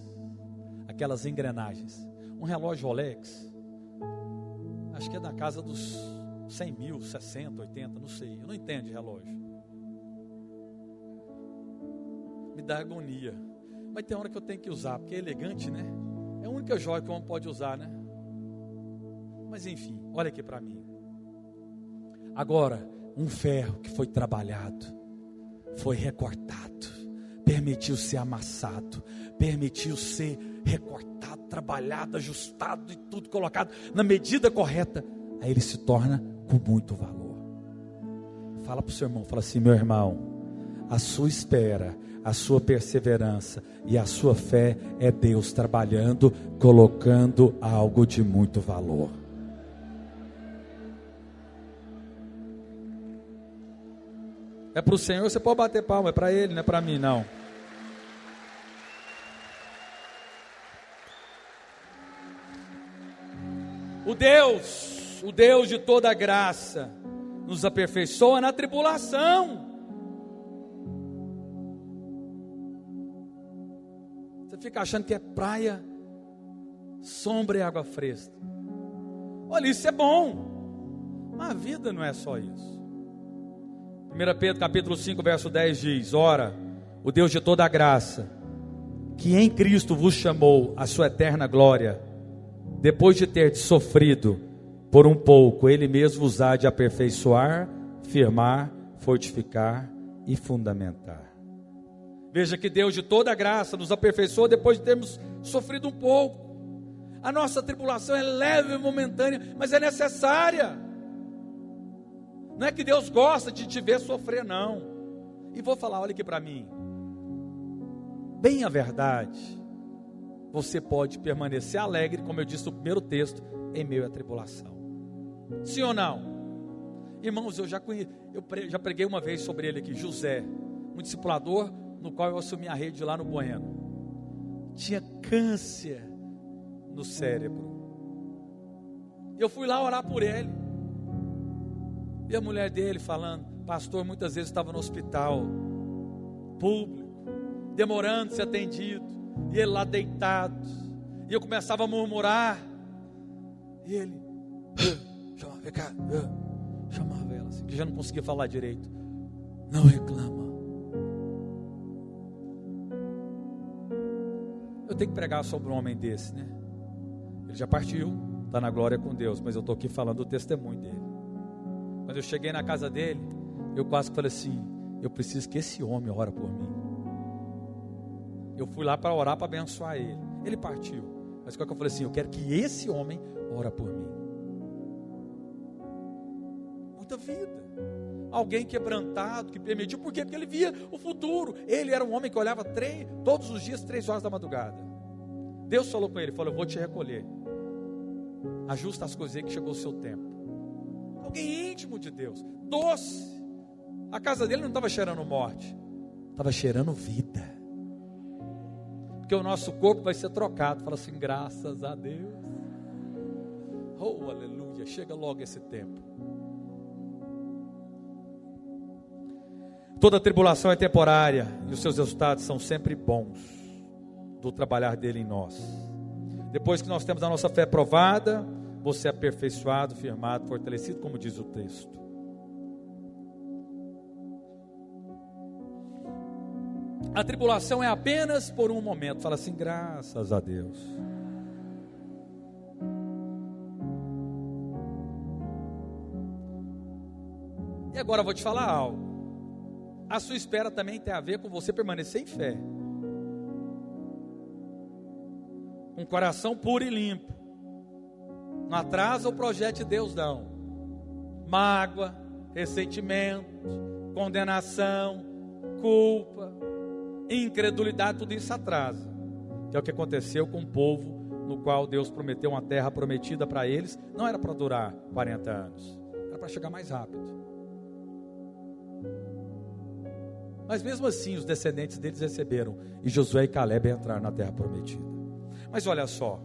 Aquelas engrenagens. Um relógio Rolex, acho que é da casa dos 100 mil, 60, 80, não sei. Eu não entendo de relógio. Me dá agonia. Mas tem hora que eu tenho que usar, porque é elegante, né? É a única joia que o homem pode usar, né? Mas enfim, olha aqui para mim. Agora, um ferro que foi trabalhado, foi recortado, permitiu ser amassado, permitiu ser recortado, trabalhado, ajustado e tudo colocado na medida correta, aí ele se torna com muito valor. Fala para o seu irmão, fala assim: meu irmão, a sua espera, a sua perseverança e a sua fé é Deus trabalhando, colocando algo de muito valor. É para o Senhor, você pode bater palma, é para Ele, não é para mim não. O Deus de toda graça, nos aperfeiçoa na tribulação. Você fica achando que é praia, sombra e água fresca. Olha, isso é bom, mas a vida não é só isso. 1 Pedro capítulo 5 verso 10 diz: ora, o Deus de toda graça, que em Cristo vos chamou à sua eterna glória, depois de ter sofrido por um pouco, Ele mesmo vos há de aperfeiçoar, firmar, fortificar e fundamentar. Veja que Deus de toda graça nos aperfeiçoou depois de termos sofrido um pouco. A nossa tribulação é leve e momentânea, mas é necessária. Não é que Deus gosta de te ver sofrer, não. E vou falar, olha aqui para mim. Bem a verdade, você pode permanecer alegre, como eu disse no primeiro texto, em meio à tribulação. Sim ou não? Irmãos, eu já preguei uma vez sobre ele aqui, José, um discipulador no qual eu assumi a rede lá no Bueno. Tinha câncer no cérebro. Eu fui lá orar por ele. E a mulher dele falando: pastor, muitas vezes estava no hospital público, demorando de ser atendido, e ele lá deitado, e eu começava a murmurar, e ele vem cá, chamava ela assim, que já não conseguia falar direito. Não reclama. Eu tenho que pregar sobre um homem desse, né? Ele já partiu, está na glória com Deus, mas eu estou aqui falando do testemunho dele. Quando eu cheguei na casa dele, eu quase falei assim: eu preciso que esse homem ore por mim. Eu fui lá para orar, para abençoar ele. Ele partiu, mas qual que eu falei assim: eu quero que esse homem ore por mim. Muita vida. Alguém quebrantado, que permitiu. Por quê? Porque ele via o futuro. Ele era um homem que olhava todos os dias, 3 horas da madrugada. Deus falou com ele, falou: eu vou te recolher. Ajusta as coisas aí que chegou o seu tempo. Alguém íntimo de Deus, doce. A casa dele não estava cheirando morte, estava cheirando vida. Porque o nosso corpo vai ser trocado. Fala assim, graças a Deus. Oh, aleluia, chega logo esse tempo. Toda tribulação é temporária e os seus resultados são sempre bons do trabalhar dele em nós. Depois que nós temos a nossa fé provada, você é aperfeiçoado, firmado, fortalecido, como diz o texto. A tribulação é apenas por um momento. Fala assim, graças a Deus. E agora eu vou te falar algo. A sua espera também tem a ver com você permanecer em fé. Um coração puro e limpo. Não atrasa o projeto de Deus, não. Mágoa, ressentimento, condenação, culpa, incredulidade, tudo isso atrasa. Que é o que aconteceu com o povo no qual Deus prometeu uma terra prometida para eles. Não era para durar 40 anos, era para chegar mais rápido. Mas mesmo assim os descendentes deles receberam, e Josué e Caleb entraram na terra prometida. Mas olha só,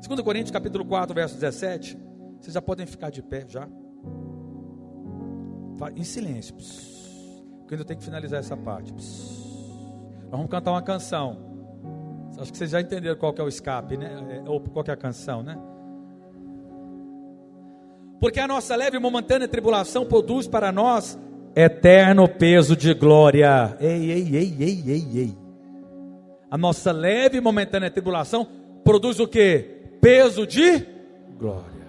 2 Coríntios capítulo 4, verso 17, vocês já podem ficar de pé já, em silêncio, porque eu ainda tenho que finalizar essa parte. Nós vamos cantar uma canção. Acho que vocês já entenderam qual que é o escape, né? Ou qual que é a canção, né? Porque a nossa leve e momentânea tribulação produz para nós eterno peso de glória. Ei. A nossa leve e momentânea tribulação produz o quê? Peso de glória.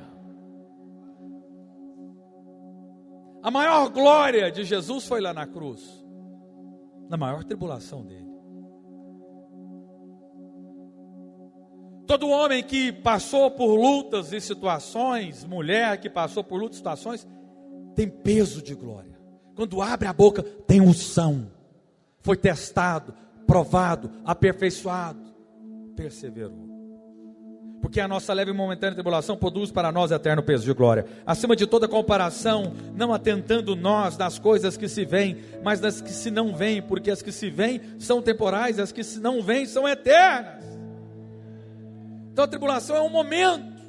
A maior glória de Jesus foi lá na cruz, na maior tribulação dele. Todo homem que passou por lutas e situações, mulher que passou por lutas e situações, tem peso de glória. Quando abre a boca, tem unção. Foi testado, provado, aperfeiçoado, perseverou. Porque a nossa leve e momentânea tribulação produz para nós eterno peso de glória. Acima de toda comparação, não atentando nós nas coisas que se veem, mas das que se não veem, porque as que se veem são temporais, as que se não veem são eternas. Então a tribulação é um momento,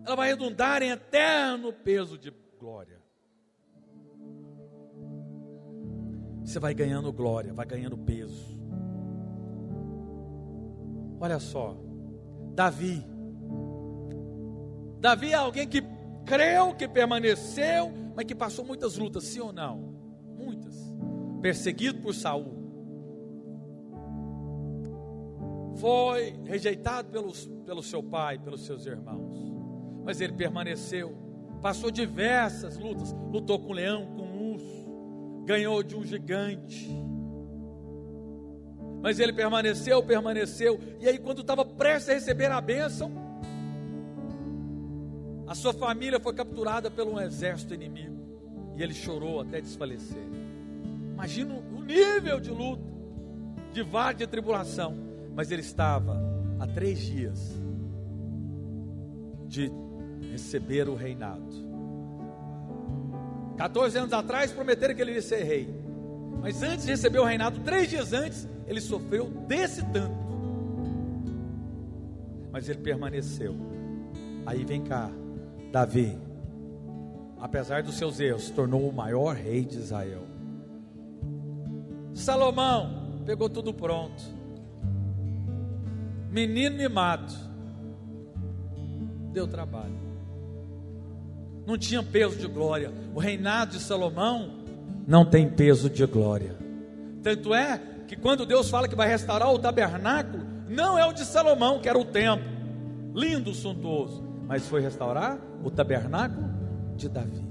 ela vai redundar em eterno peso de glória. Você vai ganhando glória, vai ganhando peso. Olha só, Davi é alguém que creu, que permaneceu, mas que passou muitas lutas, sim ou não? Muitas. Perseguido por Saul. Foi rejeitado pelo seu pai, pelos seus irmãos. Mas ele permaneceu. Passou diversas lutas. Lutou com um leão, com um urso. Ganhou de um gigante. Mas ele permaneceu. E aí quando estava prestes a receber a bênção, a sua família foi capturada por um exército inimigo. E ele chorou até desfalecer. Imagina o nível de luta, de vara de tribulação. Mas ele estava há 3 dias de receber o reinado. 14 anos atrás prometeram que ele ia ser rei. Mas antes de receber o reinado, 3 dias antes, ele sofreu desse tanto. Mas ele permaneceu. Aí vem cá, Davi, apesar dos seus erros, se tornou o maior rei de Israel. Salomão pegou tudo pronto. Menino mimado, deu trabalho, não tinha peso de glória. O reinado de Salomão não tem peso de glória. Tanto é que quando Deus fala que vai restaurar o tabernáculo, não é o de Salomão, que era o templo, lindo, suntuoso, mas foi restaurar o tabernáculo de Davi.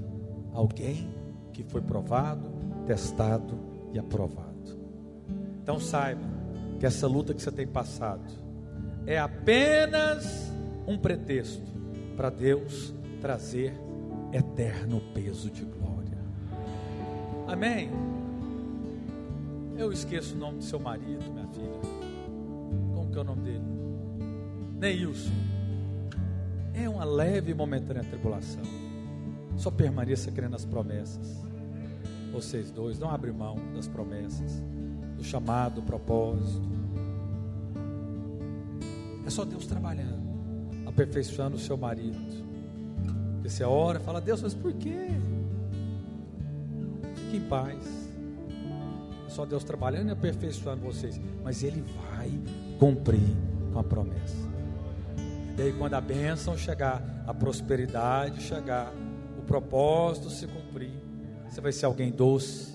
Alguém que foi provado, testado e aprovado. Então saiba que essa luta que você tem passado é apenas um pretexto para Deus trazer eterno peso de glória. Amém? Eu esqueço o nome do seu marido, minha filha. Como que é o nome dele? Neilson. É uma leve e momentânea tribulação. Só permaneça crendo nas promessas. vocês dois, não abre mão das promessas, do chamado, do propósito. É só Deus trabalhando, aperfeiçoando o seu marido. Porque você ora e fala: Deus, mas por quê? Fique em paz. É só Deus trabalhando e aperfeiçoando vocês. Mas Ele vai cumprir com a promessa. E aí, quando a bênção chegar, a prosperidade chegar, o propósito se cumprir, você vai ser alguém doce,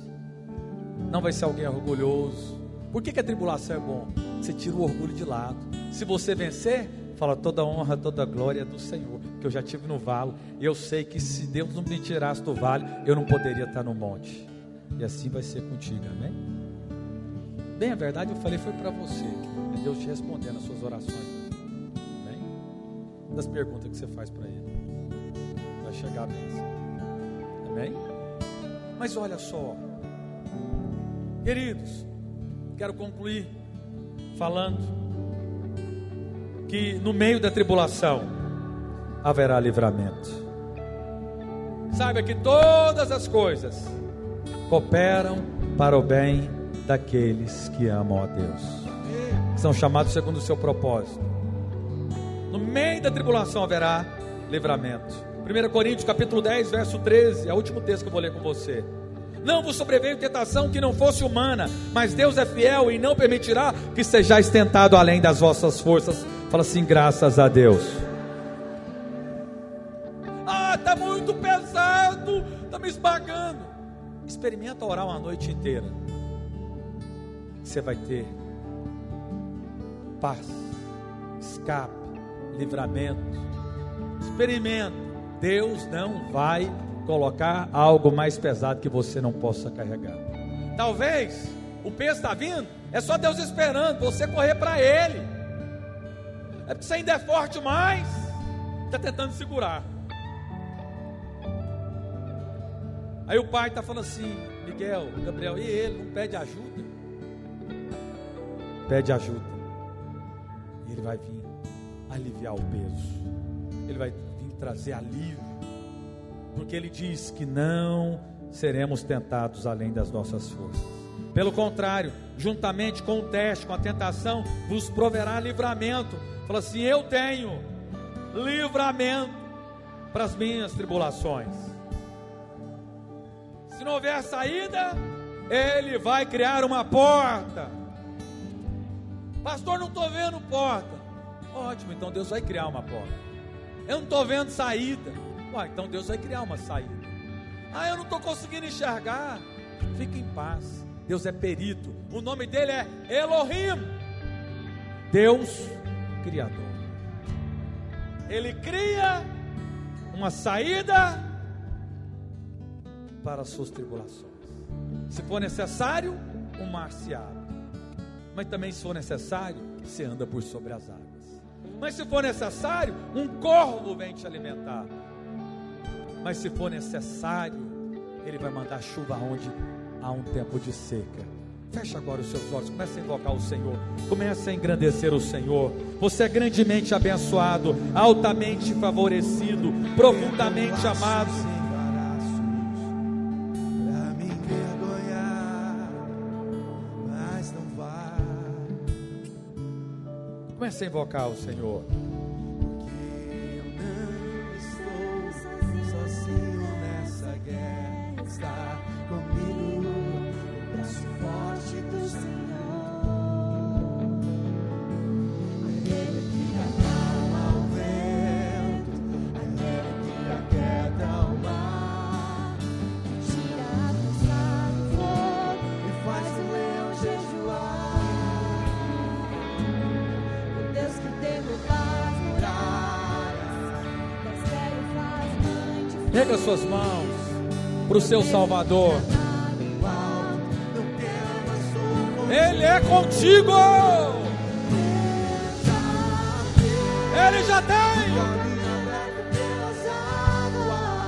não vai ser alguém orgulhoso. Por que a tribulação é bom? Você tira o orgulho de lado. Se você vencer, fala: toda honra, toda glória é do Senhor, que eu já estive no vale, e eu sei que se Deus não me tirasse do vale, eu não poderia estar no monte. E assim vai ser contigo, amém? Bem, a verdade eu falei foi para você, é Deus te respondendo as suas orações, amém? Das perguntas que você faz para Ele, vai chegar a bênção, amém? Mas olha só, queridos, quero concluir falando que no meio da tribulação haverá livramento. Saiba que todas as coisas cooperam para o bem daqueles que amam a Deus, que são chamados segundo o seu propósito. No meio da tribulação haverá livramento. 1 Coríntios capítulo 10, verso 13, é o último texto que eu vou ler com você. Não vos sobreveio tentação que não fosse humana, mas Deus é fiel e não permitirá que sejais tentado além das vossas forças. Fala assim: graças a Deus. Ah, está muito pesado, está me esmagando. Experimenta orar uma noite inteira. Você vai ter paz, escape, livramento. Experimenta. Deus não vai colocar algo mais pesado que você não possa carregar. Talvez o peso está vindo, é só Deus esperando você correr para Ele. É porque você ainda é forte, mas está tentando segurar. Aí o pai está falando assim: Miguel, Gabriel, e ele não pede ajuda? Pede ajuda, e Ele vai vir aliviar o peso, Ele vai vir trazer alívio, porque Ele diz que não seremos tentados além das nossas forças. Pelo contrário, juntamente com o teste, com a tentação, vos proverá livramento. Fala assim: eu tenho livramento para as minhas tribulações. Se não houver saída, Ele vai criar uma porta. Pastor, não estou vendo porta. Ótimo, então Deus vai criar uma porta. Eu não estou vendo saída. Então Deus vai criar uma saída. Ah, eu não estou conseguindo enxergar. Fique em paz, Deus é perito. O nome dele é Elohim, Deus Criador. Ele cria uma saída para as suas tribulações. Se for necessário, o mar se abre. Mas também, se for necessário, você anda por sobre as águas. Mas se for necessário, um corvo vem te alimentar. Mas se for necessário, Ele vai mandar chuva onde há um tempo de seca. Feche agora os seus olhos, comece a invocar o Senhor, comece a engrandecer o Senhor. Você é grandemente abençoado, altamente favorecido, profundamente amado. Comece a invocar o Senhor. Pega suas mãos para o seu Salvador. Ele é contigo. Ele já tem.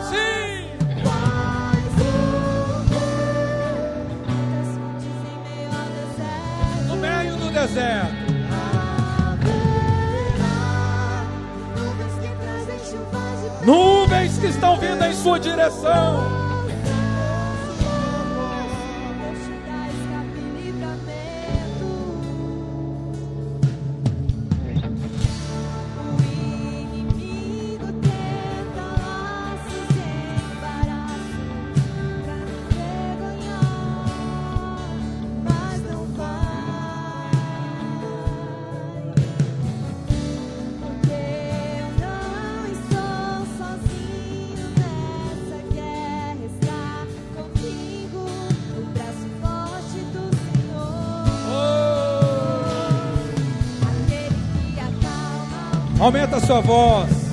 Sim. No meio do deserto. Nuvens que estão vindo em sua direção. Aumenta a sua voz.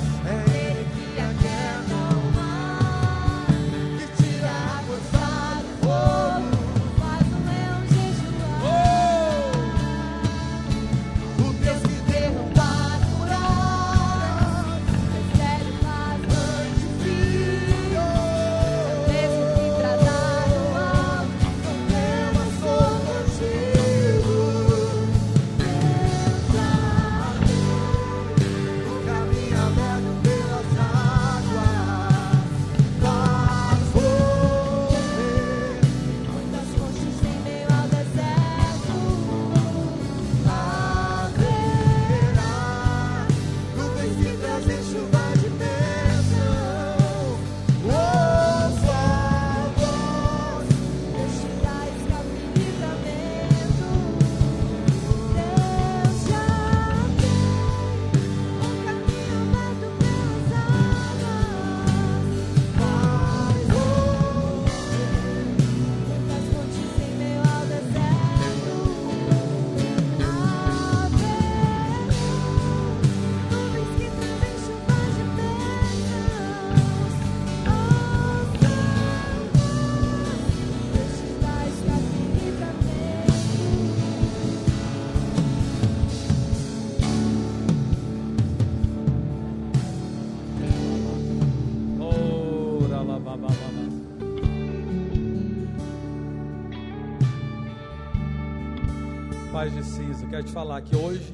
Paz de cinza, quero te falar que hoje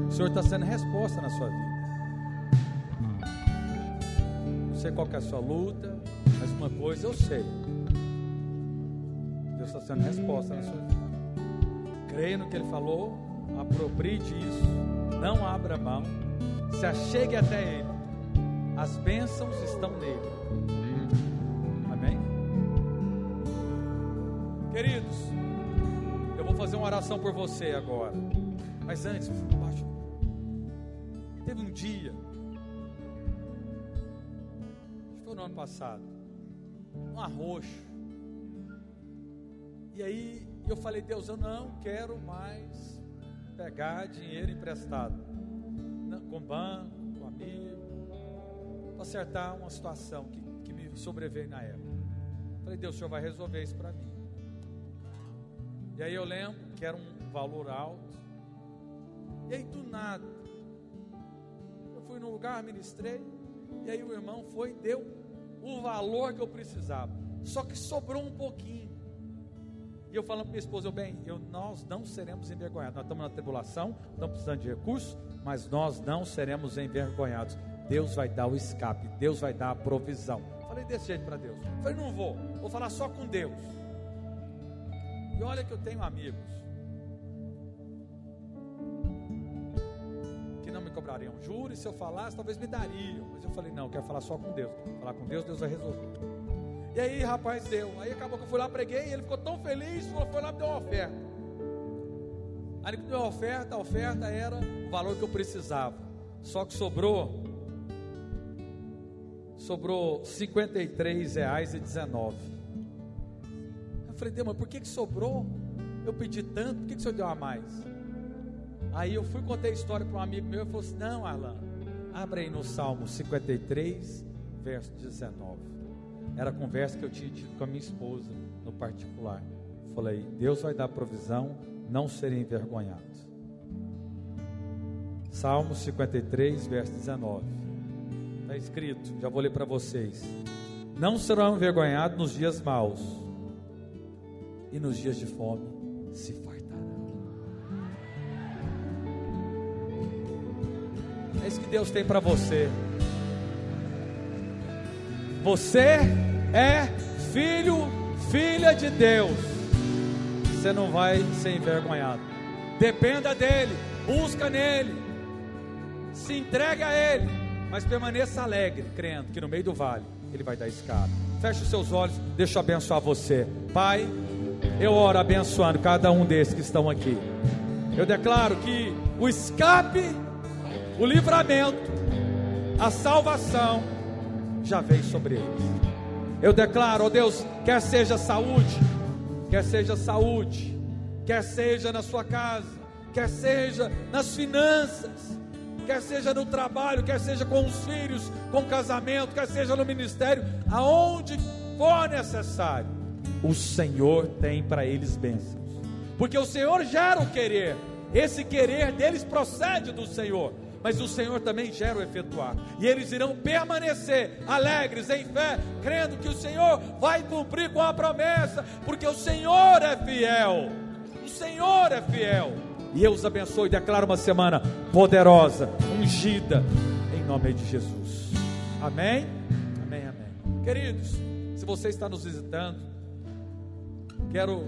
o Senhor está sendo resposta na sua vida. Não sei qual que é a sua luta, mas uma coisa eu sei: Deus está sendo resposta na sua vida. Creia no que Ele falou, aproprie disso, não abra mão, se achegue até Ele, as bênçãos estão nele. Amém? Queridos, eu vou fazer uma oração por você agora, mas antes, baixo. Teve um dia, acho que foi no ano passado, um arroxo, e aí eu falei: Deus, eu não quero mais pegar dinheiro emprestado, com banco, com amigo, para acertar uma situação que me sobreveio na época. Falei: Deus, o Senhor vai resolver isso para mim. E aí eu lembro que era um valor alto. E aí do nada, eu fui num lugar, ministrei, e aí o irmão foi e deu o valor que eu precisava. Só que sobrou um pouquinho. E eu falando para minha esposa: nós não seremos envergonhados. Nós estamos na tribulação, estamos precisando de recursos, mas nós não seremos envergonhados. Deus vai dar o escape, Deus vai dar a provisão. Falei desse jeito para Deus. Falei: não vou falar só com Deus. E olha que eu tenho amigos que não me cobrariam juros, se eu falasse talvez me dariam, mas eu falei: não, eu quero falar só com Deus. Falar com Deus, Deus vai resolver. E aí, rapaz, deu. Aí acabou que eu fui lá, preguei, e ele ficou tão feliz, foi lá e me deu uma oferta. Aí ele me deu uma oferta, a oferta era o valor que eu precisava. Só que sobrou R$53,19. Eu falei: Deus, mas por que sobrou? Eu pedi tanto, por que o Senhor deu a mais? Aí eu fui e contei a história para um amigo meu, e falou assim: não, Arlan, abre aí no Salmo 53, verso 19. Era a conversa que eu tinha tido com a minha esposa no particular. Falei: Deus vai dar provisão, não serem envergonhados. Salmo 53, verso 19. Está escrito, já vou ler para vocês: não serão envergonhados nos dias maus, e nos dias de fome se fartarão. É isso que Deus tem para você. Você é filho, filha de Deus. Você não vai ser envergonhado. Dependa dele, busca nele, se entregue a ele, mas permaneça alegre, crendo que no meio do vale ele vai dar escape. Feche os seus olhos, deixa eu abençoar você. Pai, eu oro abençoando cada um desses que estão aqui. Eu declaro que o escape, o livramento, a salvação já veio sobre eles. Eu declaro, ó Deus, quer seja saúde, quer seja na sua casa, quer seja nas finanças, quer seja no trabalho, quer seja com os filhos, com o casamento, quer seja no ministério, aonde for necessário, o Senhor tem para eles bênçãos, porque o Senhor gera o querer, esse querer deles procede do Senhor, mas o Senhor também gera o efetuar, e eles irão permanecer alegres em fé, crendo que o Senhor vai cumprir com a promessa, porque o Senhor é fiel, o Senhor é fiel. E eu os abençoo e declaro uma semana poderosa, ungida, em nome de Jesus. Amém? Amém, amém. Queridos, se você está nos visitando, quero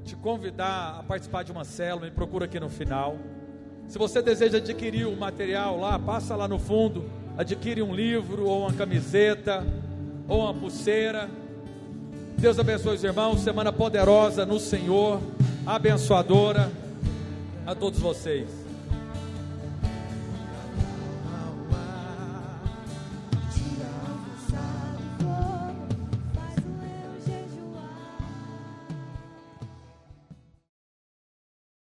te convidar a participar de uma célula, me procura aqui no final. Se você deseja adquirir o material lá, passa lá no fundo, adquire um livro, ou uma camiseta, ou uma pulseira. Deus abençoe os irmãos, semana poderosa no Senhor, abençoadora a todos vocês.